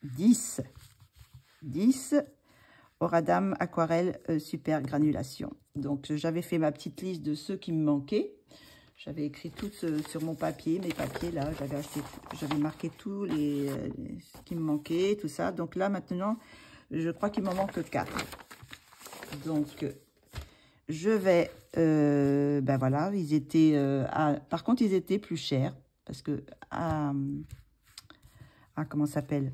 10 Oradam Aquarelle Super Granulation. Donc, j'avais fait ma petite liste de ceux qui me manquaient. J'avais écrit tout sur mon papier, mes papiers là. J'avais marqué tous ce qui me manquait, tout ça. Donc là, maintenant, je crois qu'il m'en manque 4. Donc, je vais... ben voilà, ils étaient... par contre, ils étaient plus chers. Parce que... comment ça s'appelle?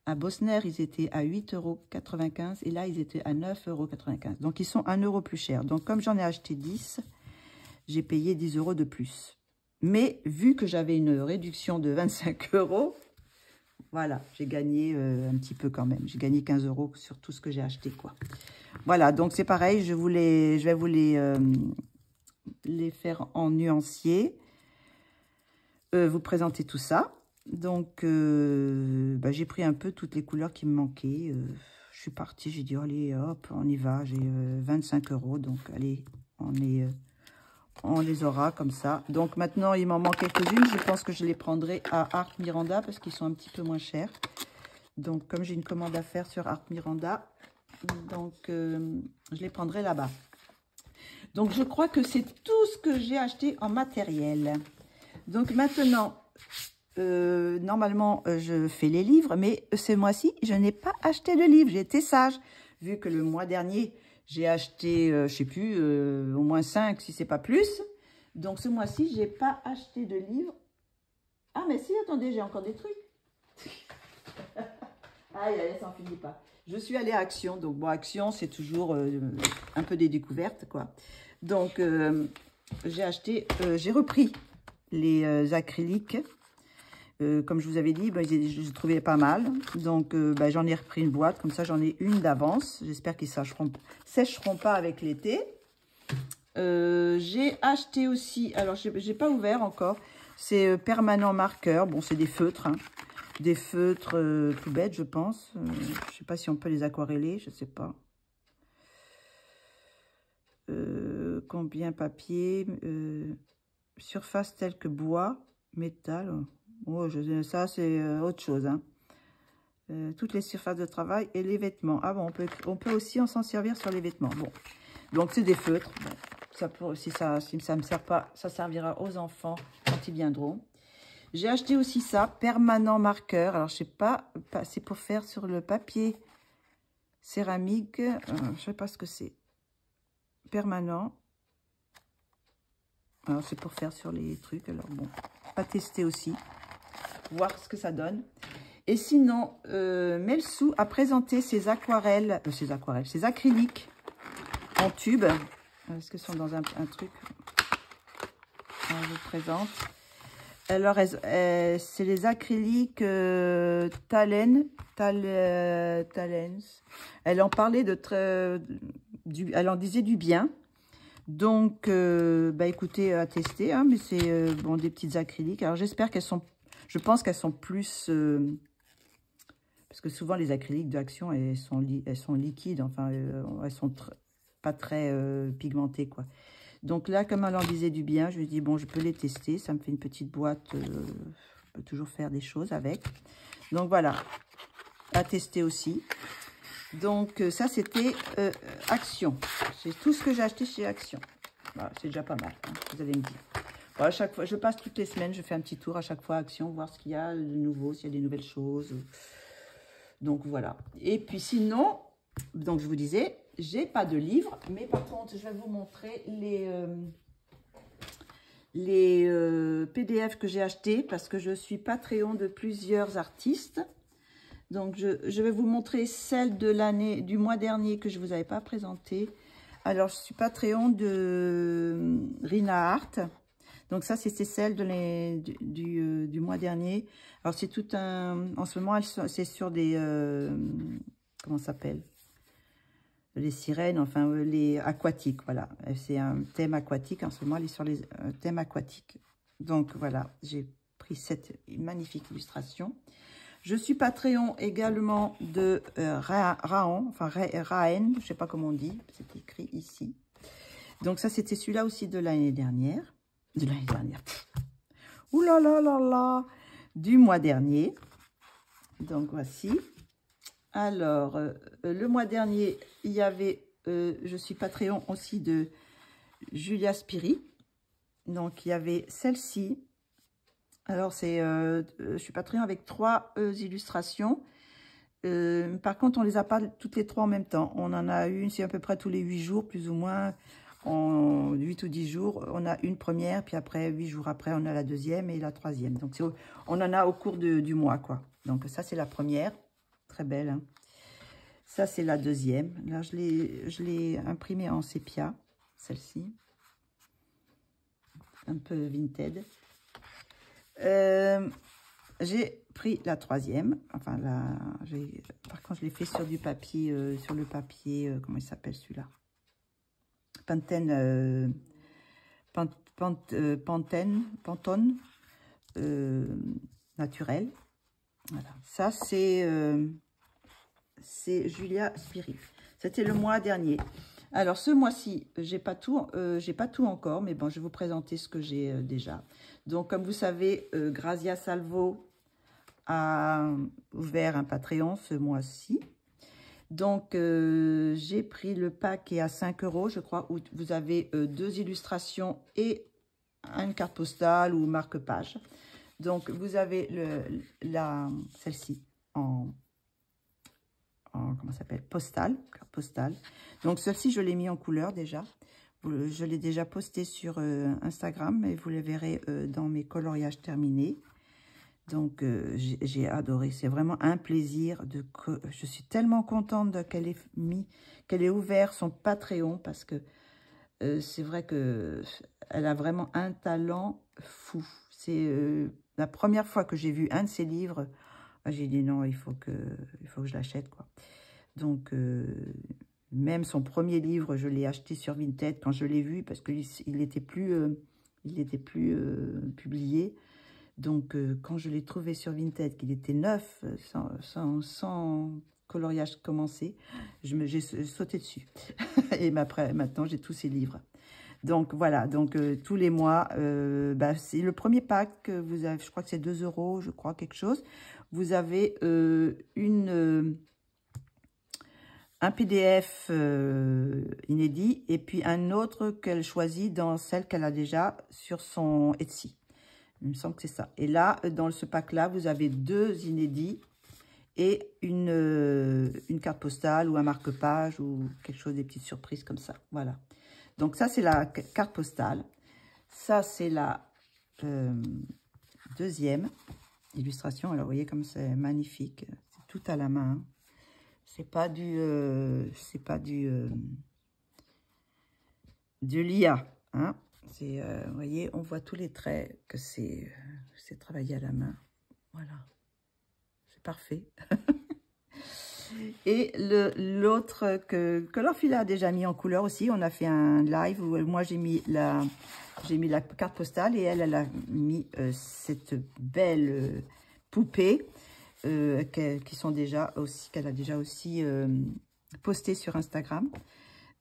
À Bosner, ils étaient à 8,95 € et là, ils étaient à 9,95 €. Donc, ils sont 1 € plus chers. Donc, comme j'en ai acheté 10, j'ai payé 10 € de plus. Mais, vu que j'avais une réduction de 25 €, voilà, j'ai gagné un petit peu quand même. J'ai gagné 15 € sur tout ce que j'ai acheté, quoi. Voilà, donc c'est pareil, je vais vous les faire en nuancier. Vous présenter tout ça. Donc, j'ai pris un peu toutes les couleurs qui me manquaient. Je suis partie, j'ai dit, allez, hop, on y va. J'ai 25 €, donc allez, on les aura comme ça. Donc, maintenant, il m'en manque quelques-unes. Je pense que je les prendrai à Art Miranda parce qu'ils sont un petit peu moins chers. Donc, comme j'ai une commande à faire sur Art Miranda, donc, je les prendrai là-bas. Donc, je crois que c'est tout ce que j'ai acheté en matériel. Donc, maintenant... normalement, je fais les livres, mais ce mois-ci, je n'ai pas acheté de livres. J'ai été sage, vu que le mois dernier, j'ai acheté, je sais plus, au moins 5, si c'est pas plus. Donc, ce mois-ci, j'ai pas acheté de livres. Ah, mais si, attendez, j'ai encore des trucs. Aïe, aïe, ça n'en finit pas. Je suis allée à Action. Donc, bon, Action, c'est toujours un peu des découvertes, quoi. Donc, j'ai repris les acryliques. Comme je vous avais dit, je les trouvais pas mal. Donc, j'en ai repris une boîte. Comme ça, j'en ai une d'avance. J'espère qu'ils sécheront pas avec l'été. J'ai acheté aussi... Alors, j'ai pas ouvert encore. C'est permanent marqueur. Bon, c'est des feutres. Hein. Des feutres tout bêtes, je pense. Je sais pas si on peut les aquareller. Je sais pas. Combien papier surface telle que bois, métal... Oh, ça, c'est autre chose. Hein. Toutes les surfaces de travail et les vêtements. Ah bon, on peut aussi s'en servir sur les vêtements. Bon, donc c'est des feutres. Bon, si ça me sert pas, ça servira aux enfants quand ils viendront. J'ai acheté aussi ça, permanent marqueur. Alors, je sais pas c'est pour faire sur le papier céramique. Je sais pas ce que c'est. permanent. Alors, c'est pour faire sur les trucs. Alors, bon, pas tester aussi. Voir ce que ça donne. Et sinon, Melsou a présenté ses aquarelles, ses acryliques en tube. Est-ce qu'elles sont dans un truc? Alors, je vous présente. Alors, c'est les acryliques Talens. Elle en parlait elle en disait du bien. Donc, bah écoutez, à tester, hein, mais c'est bon, des petites acryliques. Alors, j'espère qu'elles sont, je pense qu'elles sont plus, parce que souvent les acryliques d'Action, elles sont liquides, enfin, elles sont pas très pigmentées, quoi. Donc là, comme elle en disait du bien, je lui ai dit, bon, je peux les tester. Ça me fait une petite boîte. Je peux toujours faire des choses avec. Donc voilà, à tester aussi. Donc ça, c'était Action. C'est tout ce que j'ai acheté chez Action. Voilà, c'est déjà pas mal, hein, vous allez me dire. Bon, à chaque fois, je passe toutes les semaines, je fais un petit tour à chaque fois à Action, voir ce qu'il y a de nouveau, s'il y a des nouvelles choses. Donc voilà. Et puis sinon, donc je vous disais, j'ai pas de livre, mais par contre, je vais vous montrer les PDF que j'ai achetés parce que je suis Patreon de plusieurs artistes. Donc, je vais vous montrer celle de l'année, du mois dernier que je ne vous avais pas présentée. Alors, je suis Patreon de Rina Art. Donc, ça, c'était celle du mois dernier. Alors, c'est tout un... En ce moment, c'est sur des... comment ça s'appelle? Les sirènes, enfin, les aquatiques, voilà. C'est un thème aquatique. En ce moment, elle est sur les thèmes aquatiques. Donc, voilà, j'ai pris cette magnifique illustration. Je suis Patreon également de Raen, enfin Raen, je ne sais pas comment on dit, c'est écrit ici. Donc ça, c'était celui-là aussi de l'année dernière. De l'année dernière. Ouh là là là là. Du mois dernier. Donc voici. Alors, le mois dernier, il y avait, je suis Patreon aussi de Julia Spiri. Donc il y avait celle-ci. Alors, je suis Patreon avec 3 illustrations. Par contre, on ne les a pas toutes les 3 en même temps. On en a une, c'est à peu près tous les 8 jours, plus ou moins. En 8 ou 10 jours, on a une première, puis après, 8 jours après, on a la deuxième et la troisième. Donc, on en a au cours du mois, quoi. Donc, ça, c'est la première. Très belle, hein. Ça, c'est la deuxième. Là, je l'ai imprimée en sépia, celle-ci. Un peu vintage. J'ai pris la troisième, enfin par contre je l'ai fait sur du papier, sur le papier, comment il s'appelle celui-là, Pantone naturel. Voilà, ça c'est Julia Spiri. C'était le mois dernier. Alors, ce mois-ci, j'ai pas tout encore, mais bon, je vais vous présenter ce que j'ai déjà. Donc, comme vous savez, Grazia Salvo a ouvert un Patreon ce mois-ci. Donc, j'ai pris le pack qui est à 5 €, je crois, où vous avez 2 illustrations et une carte postale ou marque-page. Donc, vous avez celle-ci en comment ça s'appelle, carte postale. Donc celle-ci, je l'ai mis en couleur déjà. Je l'ai déjà posté sur Instagram et vous le verrez dans mes coloriages terminés. Donc j'ai adoré. C'est vraiment un plaisir. Je suis tellement contente qu'elle ait ouvert son Patreon parce que c'est vrai que elle a vraiment un talent fou. C'est la première fois que j'ai vu un de ses livres. J'ai dit non, il faut que je l'achète, quoi. Donc, même son premier livre, je l'ai acheté sur Vinted quand je l'ai vu parce qu'il n'était plus, publié. Donc, quand je l'ai trouvé sur Vinted, qu'il était neuf, sans coloriage commencé, j'ai sauté dessus. Et maintenant, j'ai tous ses livres. Donc, voilà. Donc, tous les mois, c'est le premier pack que vous avez, je crois que c'est 2 €, je crois, quelque chose. Vous avez un PDF inédit et puis un autre qu'elle choisit dans celle qu'elle a déjà sur son Etsy. Il me semble que c'est ça. Et là, dans ce pack-là, vous avez 2 inédits et une carte postale ou un marque-page ou quelque chose, des petites surprises comme ça. Voilà. Donc ça, c'est la carte postale. Ça, c'est la deuxième illustration. Alors, vous voyez comme c'est magnifique. C'est tout à la main. C'est pas du l'IA. Hein. Vous voyez, on voit tous les traits que c'est travaillé à la main. Voilà. C'est parfait. Et l'autre que Colorfila a déjà mis en couleur aussi, on a fait un live où moi j'ai mis la carte postale et elle a mis cette belle poupée qu'elle a déjà aussi postée sur Instagram.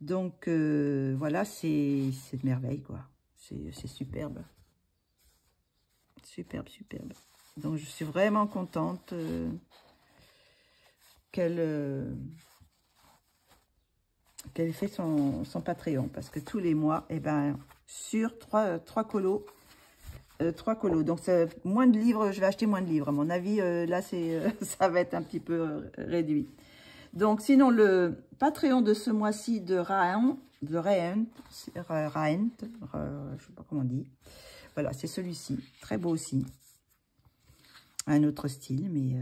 Donc voilà, c'est de merveille quoi. C'est superbe. Superbe, superbe. Donc je suis vraiment contente qu'elle ait fait son Patreon, parce que tous les mois, eh ben, sur 3 colos, 3 colos. Donc, moins de livres, je vais acheter moins de livres. À mon avis, là, ça va être un petit peu réduit. Donc, sinon, le Patreon de ce mois-ci de Raent, je sais pas comment on dit. Voilà, c'est celui-ci. Très beau aussi. Un autre style, mais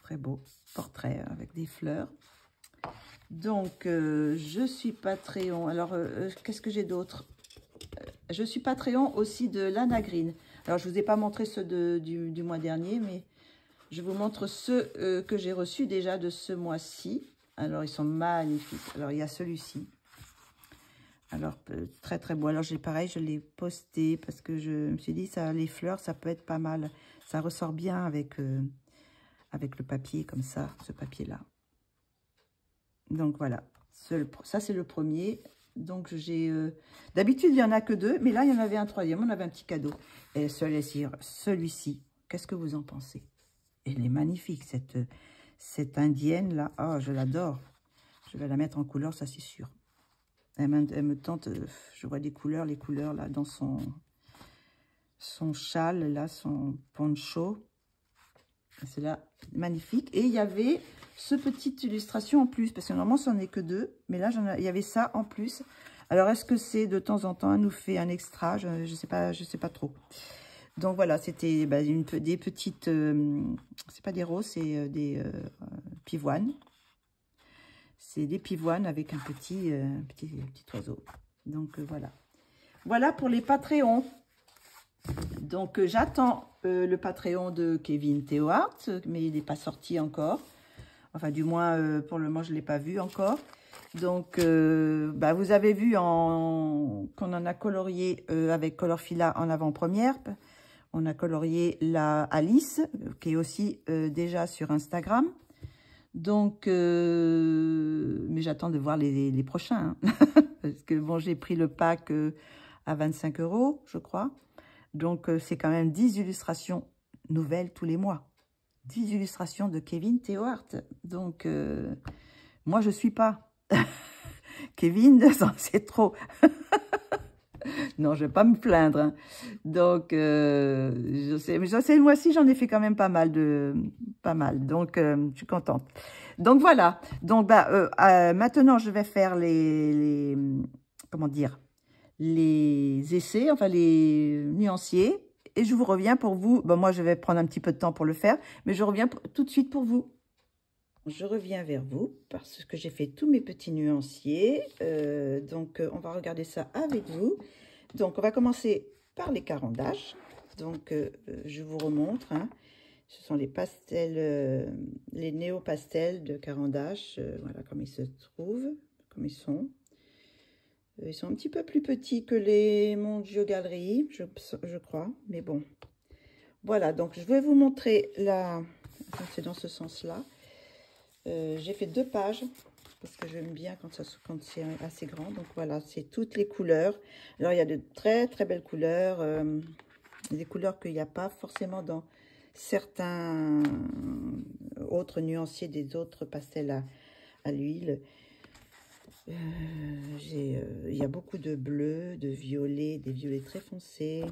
très beau. Portrait avec des fleurs. Donc, je suis Patreon. Alors, qu'est-ce que j'ai d'autre? Je suis Patreon aussi de Lana Green. Alors, je ne vous ai pas montré ceux du mois dernier, mais je vous montre ceux que j'ai reçus déjà de ce mois-ci. Alors, ils sont magnifiques. Alors, il y a celui-ci. Alors, très, très beau. Alors, pareil, je l'ai posté parce que je me suis dit, les fleurs, ça peut être pas mal. Ça ressort bien avec le papier, comme ça, ce papier-là. Donc, voilà. Ça, c'est le premier. Donc, d'habitude, il n'y en a que 2, mais là, il y en avait un troisième. On avait un petit cadeau. Et celui-ci, qu'est-ce que vous en pensez? Elle est magnifique, cette indienne-là. Oh, je l'adore. Je vais la mettre en couleur, ça, c'est sûr. Elle me tente. Je vois les couleurs, là, dans son châle, là, son poncho. C'est là, magnifique. Et il y avait ce petite illustration en plus, parce que normalement, ce n'en est que 2. Mais là, il y avait ça en plus. Alors, est-ce que c'est de temps en temps, elle nous fait un extra? Je ne sais pas trop. Donc, voilà, c'était des petites... c'est pas des roses, c'est des pivoines. C'est des pivoines avec un petit oiseau. Donc, voilà. Voilà pour les Patreons. Donc, j'attends le Patreon de Kevin Théohart, mais il n'est pas sorti encore. Enfin, du moins, pour le moment, je ne l'ai pas vu encore. Donc, vous avez vu qu'on en a colorié avec Colorfila en avant-première. On a colorié la Alice, qui est aussi déjà sur Instagram. Donc, mais j'attends de voir les prochains. Hein. Parce que, bon, j'ai pris le pack à 25 €, je crois. Donc, c'est quand même 10 illustrations nouvelles tous les mois. 10 illustrations de Kevin Théohart. Donc, moi, je ne suis pas. Kevin, c'est trop. Non, je ne vais pas me plaindre. Hein. Donc, je sais, moi aussi, j'en ai fait quand même pas mal. Donc, je suis contente. Donc, voilà. Donc, maintenant, je vais faire comment dire, les essais, enfin les nuanciers. Et je vous reviens pour vous. Moi, je vais prendre un petit peu de temps pour le faire, mais je reviens tout de suite pour vous. Je reviens vers vous parce que j'ai fait tous mes petits nuanciers. Donc, on va regarder ça avec vous. Donc, on va commencer par les carandages. Donc, je vous remontre. Hein. Ce sont les pastels, les néo-pastels de carandache. Voilà comme ils se trouvent, comme ils sont. Ils sont un petit peu plus petits que les Mondio Galerie, je crois. Mais bon. Voilà, donc je vais vous montrer la... C'est dans ce sens-là. J'ai fait 2 pages parce que j'aime bien quand c'est assez grand. Donc voilà, c'est toutes les couleurs. Alors il y a de très très belles couleurs, des couleurs qu'il n'y a pas forcément dans certains autres nuanciers des autres pastels à l'huile. Il y a beaucoup de bleu, de violet, des violets très foncés.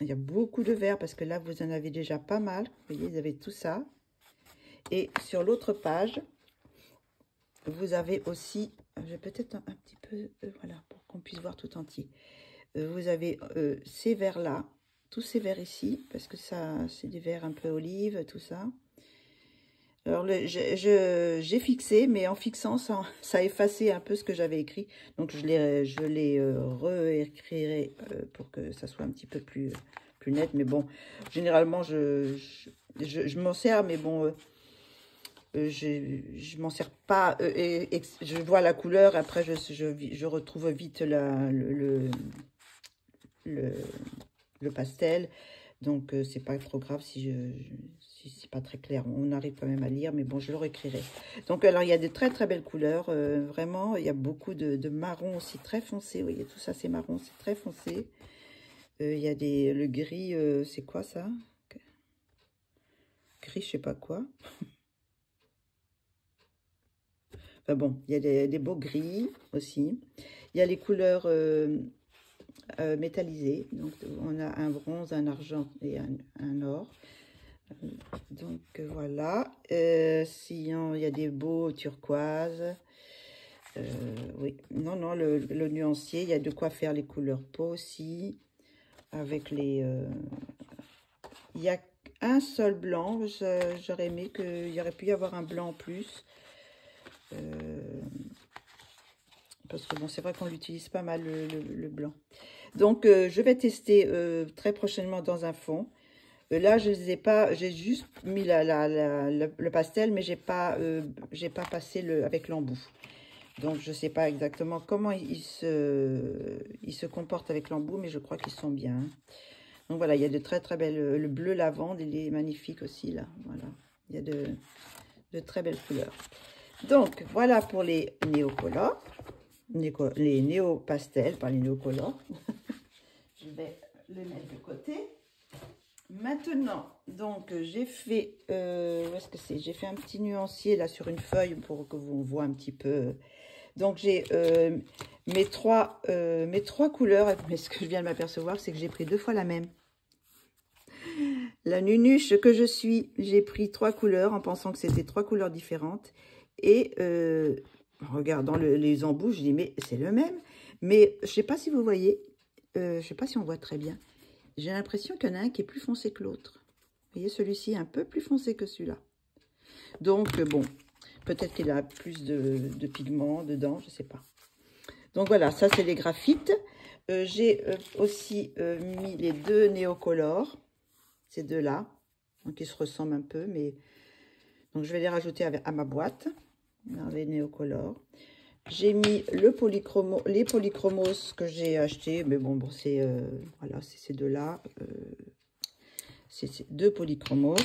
Il y a beaucoup de vert parce que là vous en avez déjà pas mal. Vous voyez, vous avez tout ça. Et sur l'autre page, vous avez aussi, je vais peut-être un petit peu, voilà, pour qu'on puisse voir tout entier. Vous avez ces verres-là, tous ces verres ici, parce que ça, c'est des verres un peu olive, tout ça. Alors, j'ai fixé, mais en fixant, ça a effacé un peu ce que j'avais écrit. Donc, je les réécrirai pour que ça soit un petit peu plus net. Mais bon, généralement, je m'en sers, mais bon, je m'en sers pas. Je vois la couleur, après, je retrouve vite le pastel. Donc, c'est pas trop grave si c'est pas très clair. On arrive quand même à lire, mais bon, je le réécrirai. Donc, alors, il y a de très, très belles couleurs. Vraiment, il y a beaucoup de marron aussi très foncé. Vous voyez, tout ça, c'est marron, c'est très foncé. Il y a le gris, c'est quoi ça? Gris, je sais pas quoi. Enfin bon, il y a des beaux gris aussi. Il y a les couleurs métallisées. Donc, on a un bronze, un argent et un or. Donc, voilà. Sinon, il y a des beaux turquoises. Oui, non, le nuancier, il y a de quoi faire les couleurs peau aussi. Avec les... il y a un seul blanc. J'aurais aimé qu'il y aurait pu y avoir un blanc en plus. Parce que bon, c'est vrai qu'on l'utilise pas mal le blanc. Donc, je vais tester très prochainement dans un fond. Là, je les ai pas, j'ai juste mis le pastel, mais j'ai pas passé avec l'embout. Donc, je sais pas exactement comment il se comporte avec l'embout, mais je crois qu'ils sont bien. Donc, voilà, il y a de très, très belles... Le bleu lavande, il est magnifique aussi, là. Voilà, il y a de très belles couleurs. Donc, voilà pour les néocolores. Les néo-pastels, pas les néocolores. Je vais le mettre de côté. Maintenant, donc, j'ai fait... où est-ce que c'est? J'ai fait un petit nuancier, là, sur une feuille, pour que vous voyez un petit peu... Donc, j'ai mes trois couleurs. Mais ce que je viens de m'apercevoir, c'est que j'ai pris 2 fois la même. La nunuche que je suis, j'ai pris 3 couleurs en pensant que c'était 3 couleurs différentes. Et en regardant les embouts, je dis, mais c'est le même. Mais je ne sais pas si vous voyez, je ne sais pas si on voit très bien. J'ai l'impression qu'il y en a un qui est plus foncé que l'autre. Vous voyez, celui-ci est un peu plus foncé que celui-là. Donc, bon, peut-être qu'il a plus de pigments dedans, je ne sais pas. Donc, voilà, ça, c'est les graphites. J'ai aussi mis les 2 néocolores. Ces deux-là, donc ils se ressemblent un peu, mais... Donc, je vais les rajouter à ma boîte, dans les néocolores. J'ai mis les polychromos que j'ai achetés, mais bon c'est voilà, c'est ces deux-là. C'est ces 2 polychromos.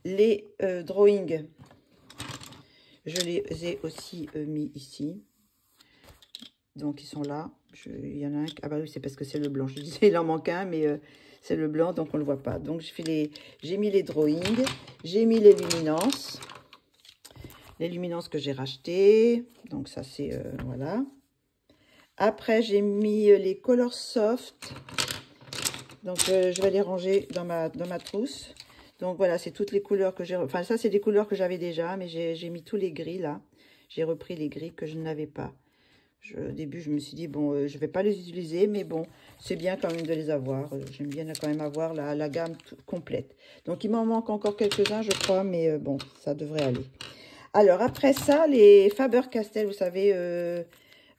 Les drawings, je les ai aussi mis ici. Donc, ils sont là. Il y en a un... Ah bah oui, c'est parce que c'est le blanc. Je disais, il en manque un, mais c'est le blanc, donc on ne le voit pas. Donc, j'ai mis les drawings. J'ai mis les luminances. Les luminances que j'ai rachetées. Donc, ça, c'est... voilà. Après, j'ai mis les Color Soft. Donc, je vais les ranger dans ma trousse. Donc, voilà, c'est toutes les couleurs que j'ai... Enfin, ça, c'est des couleurs que j'avais déjà, mais j'ai mis tous les gris, là. J'ai repris les gris que je n'avais pas. Au début, je me suis dit, bon, je ne vais pas les utiliser, mais bon, c'est bien quand même de les avoir. J'aime bien quand même avoir la gamme complète. Donc, il m'en manque encore quelques-uns, je crois, mais bon, ça devrait aller. Alors, après ça, les Faber-Castell, vous savez,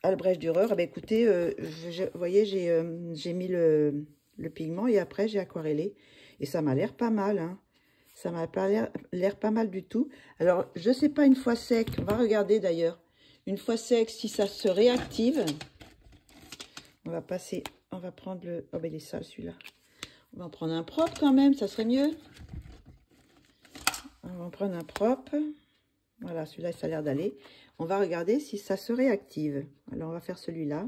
Albrecht Dürer, eh bien, écoutez, vous voyez, j'ai mis le pigment et après, j'ai aquarellé. Et ça m'a l'air pas mal, hein. Ça m'a pas l'air pas mal du tout. Alors, je ne sais pas, une fois sec, on va regarder d'ailleurs. Une fois sec, si ça se réactive, on va passer, on va prendre le... Oh, ben il est sale celui-là. On va en prendre un propre quand même, ça serait mieux. On va en prendre un propre. Voilà, celui-là, ça a l'air d'aller. On va regarder si ça se réactive. Alors, on va faire celui-là.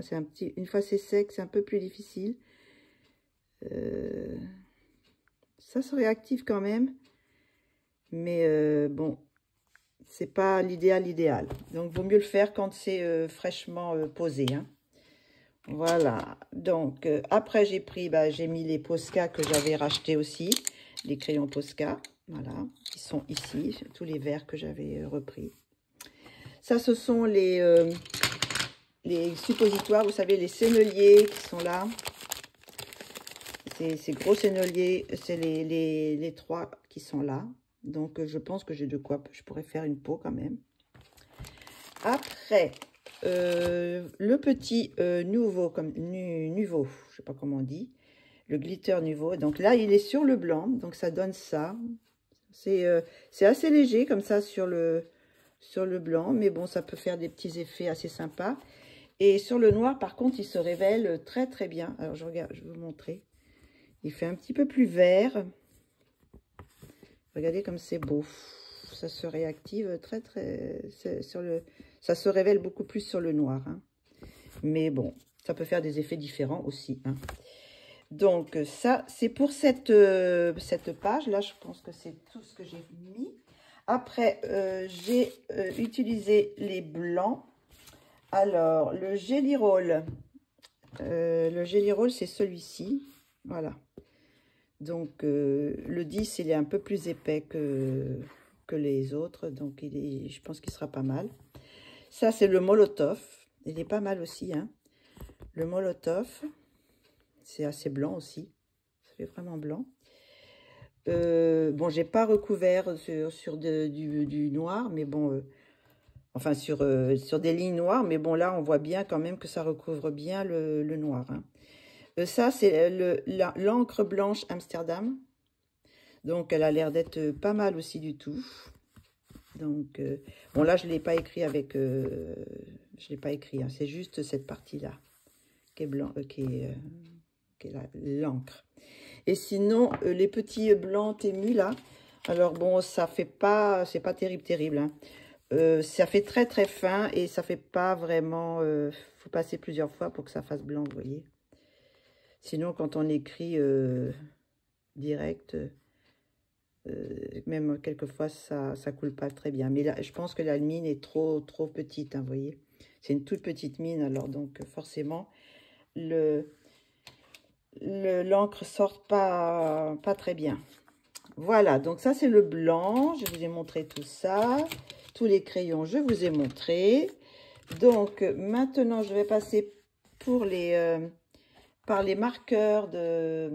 C'est un petit... Une fois c'est sec, c'est un peu plus difficile. Ça se réactive quand même. Mais bon... C'est pas l'idéal. Donc, vaut mieux le faire quand c'est fraîchement posé. Hein. Voilà. Donc, après, j'ai mis les Posca que j'avais rachetés aussi. Les crayons Posca. Voilà. Ils sont ici. Tous les verres que j'avais repris. Ça, ce sont les suppositoires, vous savez, les senneliers qui sont là. Ces gros senneliers, c'est les 3 qui sont là. Donc, je pense que j'ai de quoi, je pourrais faire une peau quand même. Après, le petit Nuvo, Nuvo, je sais pas comment on dit, le glitter Nuvo. Donc là, il est sur le blanc, donc ça donne ça. C'est assez léger comme ça sur le blanc, mais bon, ça peut faire des petits effets assez sympas. Et sur le noir, par contre, il se révèle très très bien. Alors, je vais vous montrer. Il fait un petit peu plus vert. Regardez comme c'est beau. Ça se réactive très très... ça se révèle beaucoup plus sur le noir. Hein. Mais bon, ça peut faire des effets différents aussi. Hein. Donc ça, c'est pour cette page. Là, je pense que c'est tout ce que j'ai mis. Après, j'ai utilisé les blancs. Alors, le Jelly Roll. Le Jelly Roll, c'est celui-ci. Voilà. Donc, le 10, il est un peu plus épais que les autres. Donc, je pense qu'il sera pas mal. Ça, c'est le Molotov. Il est pas mal aussi. Hein. Le Molotov, c'est assez blanc aussi. Ça fait vraiment blanc. Bon, j'ai pas recouvert sur du noir, mais bon... enfin, sur des lignes noires. Mais bon, là, on voit bien quand même que ça recouvre bien le noir. Hein. Ça, c'est l'encre blanche Amsterdam. Donc, elle a l'air d'être pas mal aussi du tout. Donc, bon, là, je ne l'ai pas écrit avec... je l'ai pas écrit. Hein, c'est juste cette partie-là qui est blanc, qui est l'encre. Et sinon, les petits blancs témus, là. Alors, bon, ça fait pas... C'est pas terrible. Hein. Ça fait très, très fin et ça fait pas vraiment... faut passer plusieurs fois pour que ça fasse blanc, vous voyez. Sinon, quand on écrit direct, même quelquefois, ça coule pas très bien. Mais là, je pense que la mine est trop petite, hein, vous voyez. C'est une toute petite mine, alors donc forcément, l'encre sort pas très bien. Voilà, donc ça, c'est le blanc. Je vous ai montré tout ça. Tous les crayons, je vous ai montré. Donc, maintenant, je vais passer pour par les marqueurs de...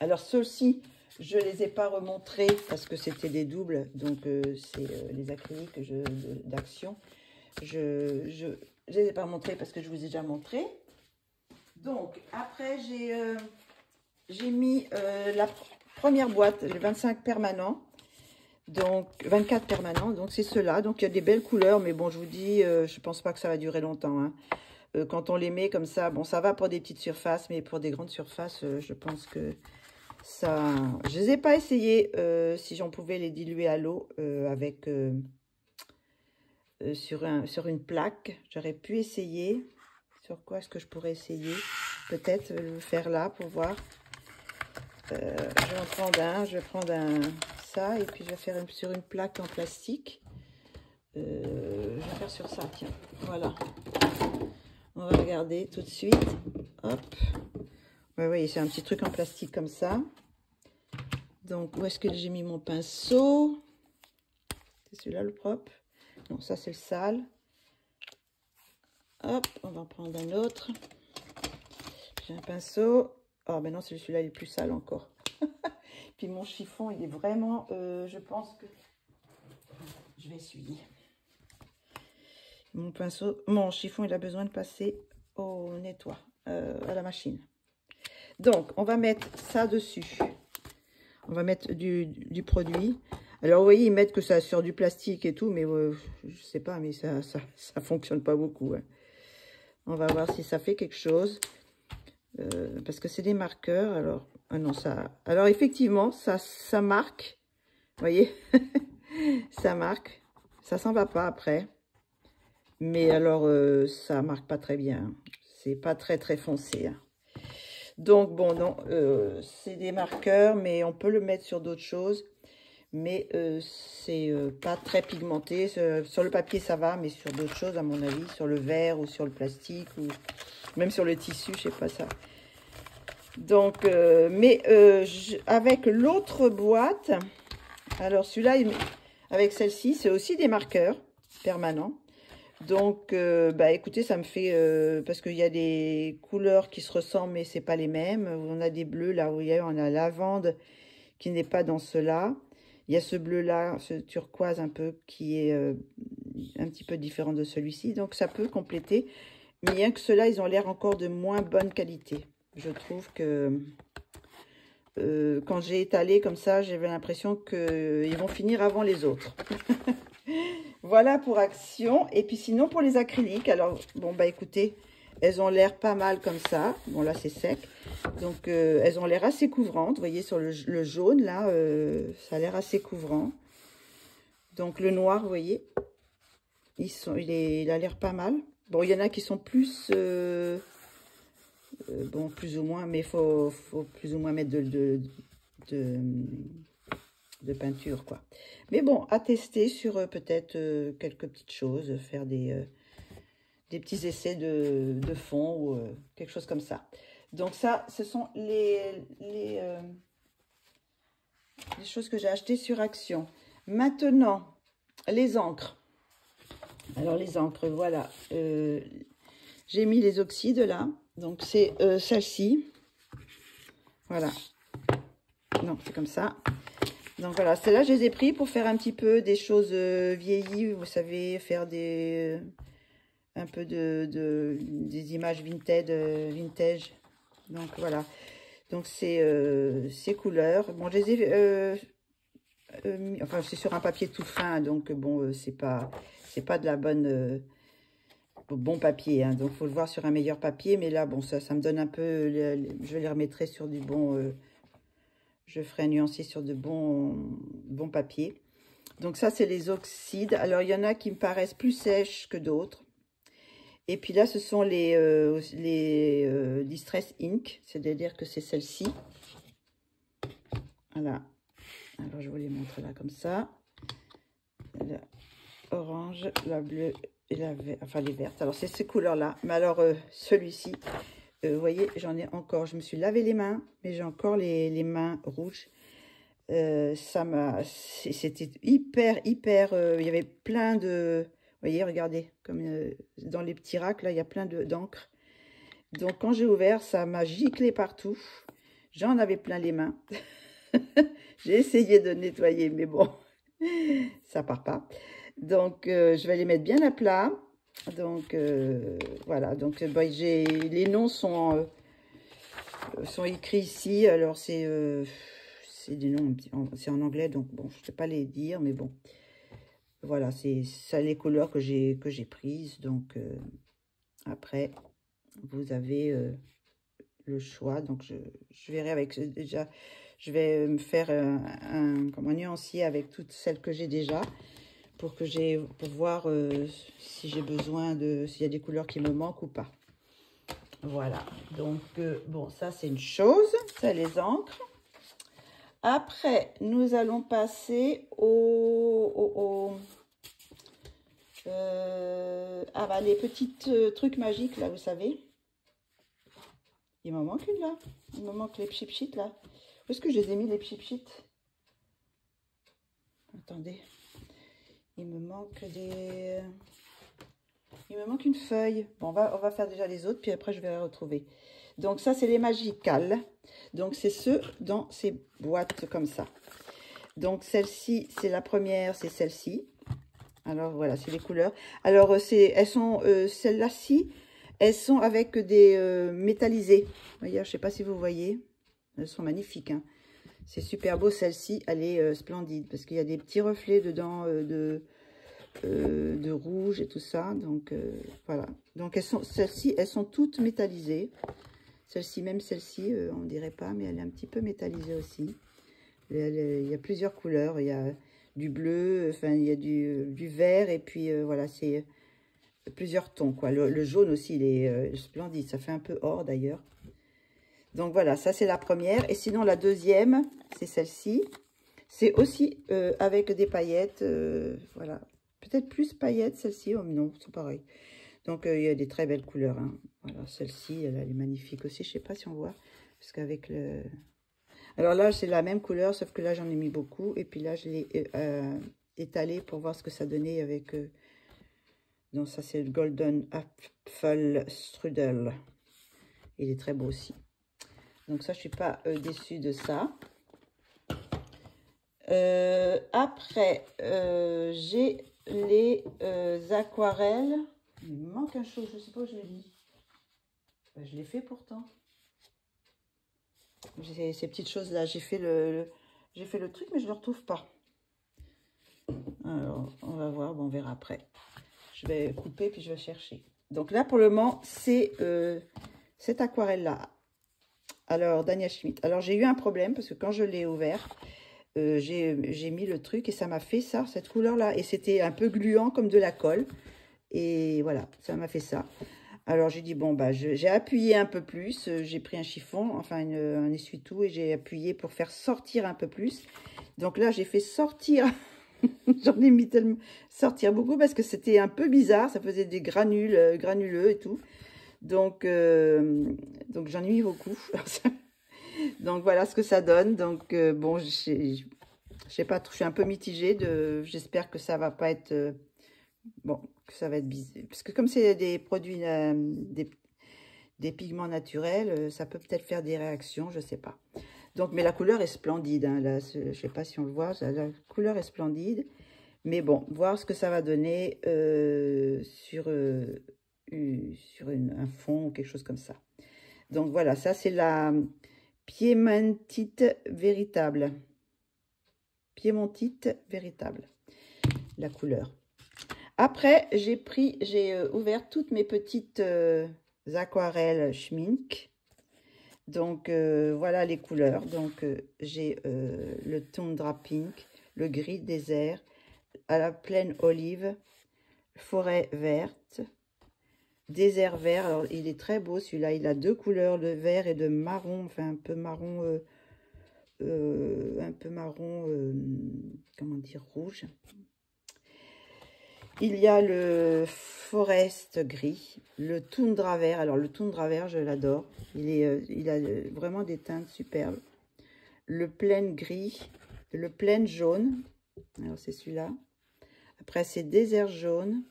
Alors, ceux-ci, je ne les ai pas remontrés parce que c'était des doubles. Donc, c'est les acryliques d'Action. Je ne les ai pas montrés parce que je vous ai déjà montré. Donc, après, j'ai mis la première boîte, les 25 permanents. Donc, 24 permanents. Donc, c'est ceux-là. Donc, il y a des belles couleurs. Mais bon, je vous dis, je pense pas que ça va durer longtemps. Hein. Quand on les met comme ça, bon, ça va pour des petites surfaces, mais pour des grandes surfaces, je pense que ça... Je les ai pas essayés, si j'en pouvais les diluer à l'eau avec sur une plaque. J'aurais pu essayer. Sur quoi est-ce que je pourrais essayer? Peut-être le faire là pour voir. Je vais en prendre un. Je vais prendre ça et puis je vais faire sur une plaque en plastique. Je vais faire sur ça, tiens. Voilà. On va regarder tout de suite. Hop. Ouais, oui, c'est un petit truc en plastique comme ça. Donc, où est-ce que j'ai mis mon pinceau? C'est celui-là le propre? Non, ça c'est le sale. Hop, on va en prendre un autre. J'ai un pinceau. Oh, ben non, celui-là, il est plus sale encore. Puis mon chiffon, il est vraiment... je pense que... Je vais essuyer. Mon pinceau, mon chiffon, il a besoin de passer au nettoie, à la machine. Donc, on va mettre ça dessus. On va mettre du produit. Alors, vous voyez, ils mettent que ça sur du plastique et tout, mais je sais pas, mais ça fonctionne pas beaucoup. Hein. On va voir si ça fait quelque chose. Parce que c'est des marqueurs. Alors, ah non, alors effectivement, ça marque. Vous voyez, ça marque. Ça s'en va pas après. Mais alors, ça marque pas très bien. C'est pas très foncé. Hein. Donc, bon, non, c'est des marqueurs, mais on peut le mettre sur d'autres choses. Mais c'est pas très pigmenté. Sur le papier, ça va, mais sur d'autres choses, à mon avis, sur le verre ou sur le plastique, ou même sur le tissu, je sais pas ça. Donc, avec l'autre boîte, alors celui-là, avec celle-ci, c'est aussi des marqueurs permanents. Donc, bah écoutez, ça me fait... parce qu'il y a des couleurs qui se ressemblent, mais c'est pas les mêmes. On a des bleus, là, où on a lavande qui n'est pas dans ceux-là. Il y a ce bleu-là, ce turquoise un peu, qui est un petit peu différent de celui-ci. Donc, ça peut compléter. Mais rien que ceux-là, ils ont l'air encore de moins bonne qualité. Je trouve que... quand j'ai étalé comme ça, j'avais l'impression qu'ils vont finir avant les autres. Voilà pour Action. Et puis sinon, pour les acryliques, alors, bon, bah écoutez, elles ont l'air pas mal comme ça. Bon, là, c'est sec. Donc, elles ont l'air assez couvrantes. Vous voyez, sur le jaune, là, ça a l'air assez couvrant. Donc, le noir, vous voyez, il a l'air pas mal. Bon, il y en a qui sont plus... bon, plus ou moins, mais il faut plus ou moins mettre de peinture, quoi. Mais bon, à tester sur peut-être quelques petites choses, faire des petits essais de fond ou quelque chose comme ça. Donc ça, ce sont les choses que j'ai achetées sur Action. Maintenant, les encres. Alors les encres, voilà. J'ai mis les oxydes là. Donc c'est celle-ci. Voilà. Non, c'est comme ça. Donc voilà, celles-là, je les ai pris pour faire un petit peu des choses vieillies. Vous savez, faire un peu des images vintage. Donc voilà. Donc c'est ces couleurs. Bon, je les ai... enfin, c'est sur un papier tout fin. Donc bon, c'est pas de la bonne... bon papier, hein, donc il faut le voir sur un meilleur papier, mais là, bon, ça me donne un peu, je les remettrai sur du bon, je ferai un nuancier sur de bon papier. Donc ça, c'est les oxydes. Alors, il y en a qui me paraissent plus sèches que d'autres. Et puis là, ce sont les Distress Ink, c'est-à-dire que c'est celle-ci. Voilà. Alors, je vous les montre là, comme ça. La orange, la bleue et la verte, enfin les vertes. Alors, c'est ces couleurs-là. Mais alors, celui-ci, vous voyez, j'en ai encore. Je me suis lavé les mains, mais j'ai encore les mains rouges. C'était hyper, il y avait plein de... Vous voyez, regardez, comme dans les petits racks, là, il y a plein d'encre. Donc, quand j'ai ouvert, ça m'a giclé partout. J'en avais plein les mains. J'ai essayé de nettoyer, mais bon, ça part pas. Donc, je vais les mettre bien à plat. Donc, voilà. Donc, bah, les noms sont écrits ici. Alors, c'est des noms, c'est en anglais, donc bon, je ne sais pas les dire, mais bon. Voilà, c'est ça les couleurs que j'ai prises. Donc, après, vous avez le choix. Donc, je verrai avec... Déjà, je vais me faire un nuancier avec toutes celles que j'ai déjà. Pour voir si j'ai besoin s'il y a des couleurs qui me manquent ou pas. Voilà. Donc, bon, ça, c'est une chose. Ça, les encres. Après, nous allons passer bah, les petits trucs magiques, là, vous savez. Il m'en manque une, là. Il me manque les pchit-pchit, là. Où est-ce que je les ai mis, les pchit-pchit? Attendez. Il me manque une feuille. Bon, on va faire déjà les autres, puis après, je vais les retrouver. Donc, ça, c'est les Magicals. Donc, c'est ceux dans ces boîtes comme ça. Donc, celle-ci, c'est la première, c'est celle-ci. Alors, voilà, c'est les couleurs. Alors, elles sont, celles-là-ci, elles sont avec des métallisés. Vous voyez, je ne sais pas si vous voyez. Elles sont magnifiques, hein. C'est super beau, celle-ci, elle est splendide. Parce qu'il y a des petits reflets dedans de rouge et tout ça. Donc, voilà. Donc, celles-ci, elles sont toutes métallisées. Celle-ci, même celle-ci, on ne dirait pas, mais elle est un petit peu métallisée aussi. Il y a plusieurs couleurs. Il y a du bleu, enfin, il y a du vert. Et puis, voilà, c'est plusieurs tons, quoi. Le jaune aussi, il est splendide. Ça fait un peu or, d'ailleurs. Donc, voilà, ça, c'est la première. Et sinon, la deuxième, c'est celle-ci. C'est aussi avec des paillettes. Voilà. Peut-être plus paillettes, celle-ci. Oh, non, c'est pareil. Donc, il y a des très belles couleurs, hein. Voilà, celle-ci, elle est magnifique aussi. Je ne sais pas si on voit. Parce qu'avec le... Alors là, c'est la même couleur, sauf que là, j'en ai mis beaucoup. Et puis là, je l'ai étalé pour voir ce que ça donnait avec Donc ça c'est le Golden Apfel Strudel. Il est très beau aussi. Donc ça je suis pas déçue de ça. Après j'ai les aquarelles. Il me manque un chose, je sais pas où je l'ai mis. Ben, je l'ai fait pourtant. Ces petites choses là, j'ai fait le truc mais je le retrouve pas. Alors on va voir, bon, on verra après. Je vais couper puis je vais chercher. Donc là pour le moment c'est cette aquarelle là. Alors Daniel Schmidt. Alors j'ai eu un problème parce que quand je l'ai ouvert, j'ai mis le truc et ça m'a fait ça, cette couleur là, et c'était un peu gluant comme de la colle. Et voilà, ça m'a fait ça. Alors j'ai dit bon bah j'ai appuyé un peu plus, j'ai pris un chiffon, enfin un essuie-tout, et j'ai appuyé pour faire sortir un peu plus. Donc là j'ai fait sortir, j'en ai mis tellement sortir beaucoup parce que c'était un peu bizarre, ça faisait des granules, granuleux et tout. Donc j'en ai mis beaucoup. Donc voilà ce que ça donne. Donc bon, je sais pas, je suis un peu mitigée. J'espère que ça va pas être bon, que ça va être bizarre. Parce que comme c'est des produits, des pigments naturels, ça peut peut-être faire des réactions, je sais pas. Donc, mais la couleur est splendide. Hein, là, je sais pas si on le voit, la couleur est splendide. Mais bon, voir ce que ça va donner sur un fond ou quelque chose comme ça. Donc voilà, ça c'est la Piemontite véritable. Piemontite véritable, la couleur. Après, j'ai ouvert toutes mes petites aquarelles Schmink. Donc voilà les couleurs. Donc j'ai le tundra pink, le gris désert, à la plaine olive, forêt verte, désert vert. Alors il est très beau celui-là, il a deux couleurs, de vert et de marron, enfin un peu marron, comment dire, rouge. Il y a le forest gris, le toundra vert. Alors le toundra vert, je l'adore, il a vraiment des teintes superbes. Le plaine gris, le plaine jaune, alors c'est celui-là. Après c'est désert jaune.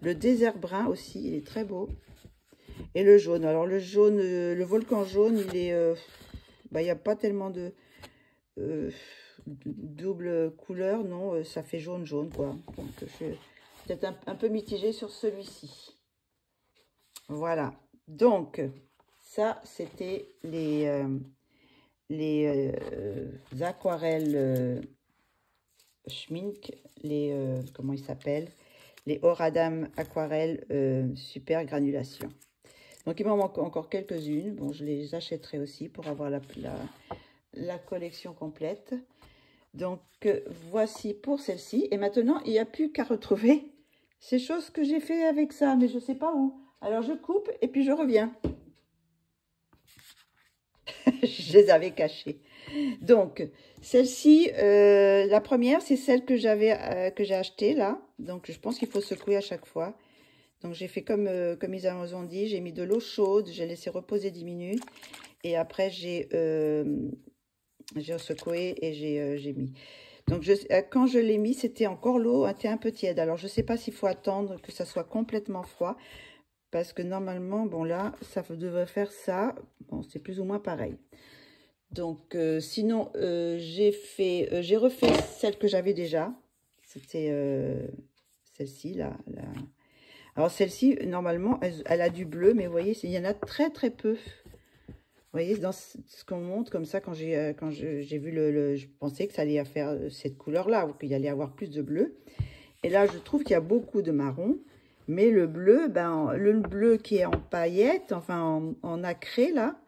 Le désert brun aussi, il est très beau. Et le jaune. Alors le jaune, le volcan jaune, il est... il n'y a pas tellement de double couleur. Non, ça fait jaune-jaune, quoi. Donc je suis peut-être un peu mitigée sur celui-ci. Voilà. Donc, ça, c'était les aquarelles Schmink. Comment ils s'appellent? Les Horadam aquarelles super granulation. Donc il m'en manque encore quelques-unes. Bon, je les achèterai aussi pour avoir la collection complète. Donc voici pour celle-ci. Et maintenant, il n'y a plus qu'à retrouver ces choses que j'ai fait avec ça, mais je ne sais pas où. Alors je coupe et puis je reviens. Je les avais cachées. Donc, celle-ci, la première, c'est celle que j'ai achetée là. Donc, je pense qu'il faut secouer à chaque fois. Donc, j'ai fait comme ils ont dit, j'ai mis de l'eau chaude, j'ai laissé reposer 10 minutes. Et après, j'ai secoué et j'ai mis. Donc, quand je l'ai mis, c'était encore l'eau était un peu tiède. Alors, je ne sais pas s'il faut attendre que ça soit complètement froid. Parce que normalement, bon là, ça devrait faire ça. Bon, c'est plus ou moins pareil. Donc, sinon, j'ai refait celle que j'avais déjà. C'était celle-ci, là. Alors, celle-ci, normalement, elle a du bleu, mais vous voyez, il y en a très, très peu. Vous voyez, dans ce qu'on montre, comme ça, quand j'ai vu je pensais que ça allait faire cette couleur-là, ou qu'il y allait avoir plus de bleu. Et là, je trouve qu'il y a beaucoup de marron. Mais le bleu, le bleu qui est en paillettes, enfin en nacré, là,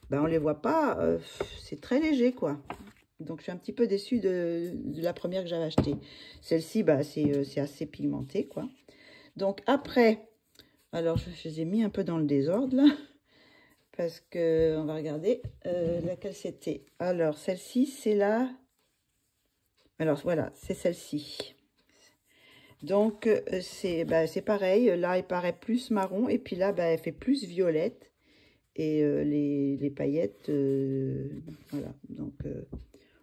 on ne les voit pas, c'est très léger, quoi. Donc, je suis un petit peu déçue de la première que j'avais achetée. Celle-ci, c'est assez pigmenté, quoi. Donc, après, alors, je les ai mis un peu dans le désordre, là, parce que, on va regarder laquelle c'était. Alors, celle-ci, c'est là. Alors, voilà, c'est celle-ci. Donc, c'est pareil. Là, elle paraît plus marron. Et puis là, elle fait plus violette. Et les paillettes, voilà. Donc,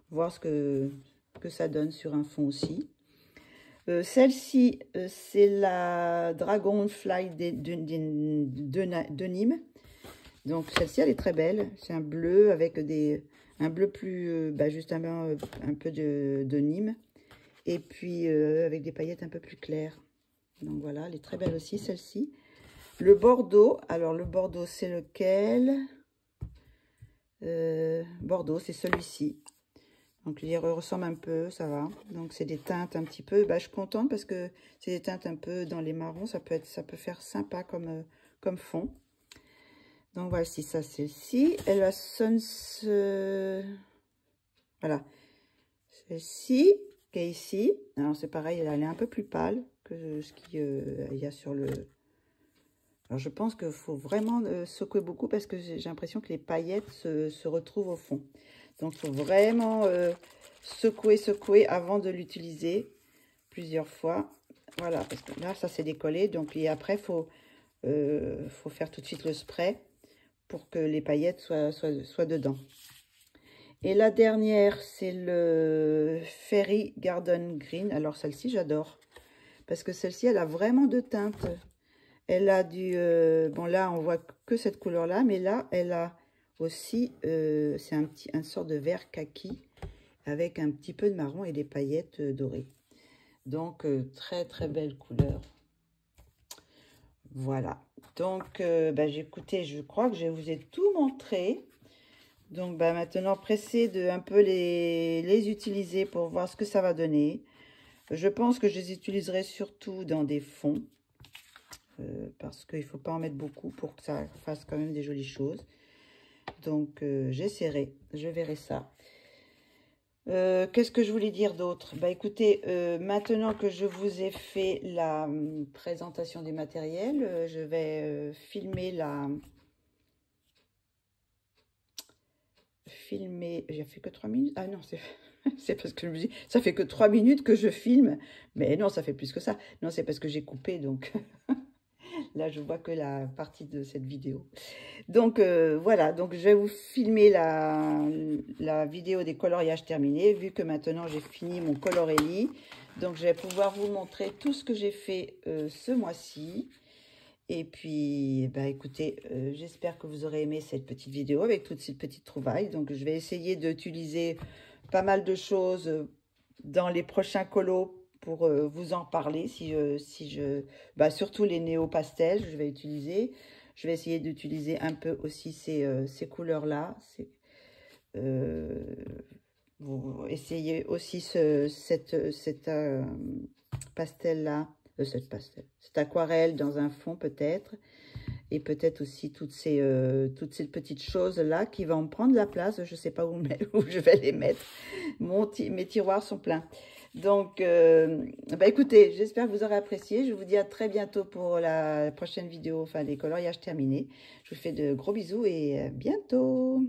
voir ce que ça donne sur un fond aussi. Celle-ci, c'est la Dragonfly de Nîmes. Donc, celle-ci, elle est très belle. C'est un bleu avec un bleu plus, justement, un peu de Nîmes. Et puis, avec des paillettes un peu plus claires. Donc, voilà, elle est très belle aussi, celle-ci. Le Bordeaux. Alors, le Bordeaux, c'est lequel? Bordeaux, c'est celui-ci. Donc, il ressemble un peu, ça va. Donc, c'est des teintes un petit peu. Je suis contente parce que c'est des teintes un peu dans les marrons. Ça peut faire sympa comme fond. Donc, voici ça, celle-ci. Et la Suns... voilà. Celle-ci, qui est ici. Alors, c'est pareil, elle est un peu plus pâle que ce qu'il y a sur le... Alors, je pense qu'il faut vraiment secouer beaucoup parce que j'ai l'impression que les paillettes se retrouvent au fond. Donc, il faut vraiment secouer avant de l'utiliser plusieurs fois. Voilà, parce que là, ça s'est décollé. Donc, et après, il faut faire tout de suite le spray pour que les paillettes soient dedans. Et la dernière, c'est le Fairy Garden Green. Alors, celle-ci, j'adore. Parce que celle-ci, elle a vraiment de teintes. Elle a du... bon, là, on voit que cette couleur-là. Mais là, elle a aussi... c'est un sort de vert kaki avec un petit peu de marron et des paillettes dorées. Donc, très, très belle couleur. Voilà. Donc, écoutez, je crois que je vous ai tout montré. Donc, maintenant, pressez de un peu les utiliser pour voir ce que ça va donner. Je pense que je les utiliserai surtout dans des fonds. Parce qu'il ne faut pas en mettre beaucoup pour que ça fasse quand même des jolies choses. Donc, j'essaierai. Je verrai ça. Qu'est-ce que je voulais dire d'autre? Écoutez, maintenant que je vous ai fait la présentation des matériels, je vais filmer j'ai fait que 3 minutes. Ah non, c'est parce que je me dis, ça fait que 3 minutes que je filme. Mais non, ça fait plus que ça. Non, c'est parce que j'ai coupé, donc là, je vois que la partie de cette vidéo. Donc, voilà. Donc, je vais vous filmer la vidéo des coloriages terminés, vu que maintenant, j'ai fini mon Colorelli. Donc, je vais pouvoir vous montrer tout ce que j'ai fait ce mois-ci. Et puis, écoutez, j'espère que vous aurez aimé cette petite vidéo avec toutes ces petites trouvailles. Donc, je vais essayer d'utiliser pas mal de choses dans les prochains colos pour vous en parler. Surtout les néo-pastels, je vais utiliser. Je vais essayer d'utiliser un peu aussi ces couleurs-là. Vous essayez aussi cette pastel-là. Cette aquarelle dans un fond peut-être, et peut-être aussi toutes ces petites choses là qui vont prendre la place. Je sais pas où je vais les mettre. Mes tiroirs sont pleins. Donc écoutez, j'espère que vous aurez apprécié. Je vous dis à très bientôt pour la prochaine vidéo, enfin des coloriages terminés. Je vous fais de gros bisous et à bientôt.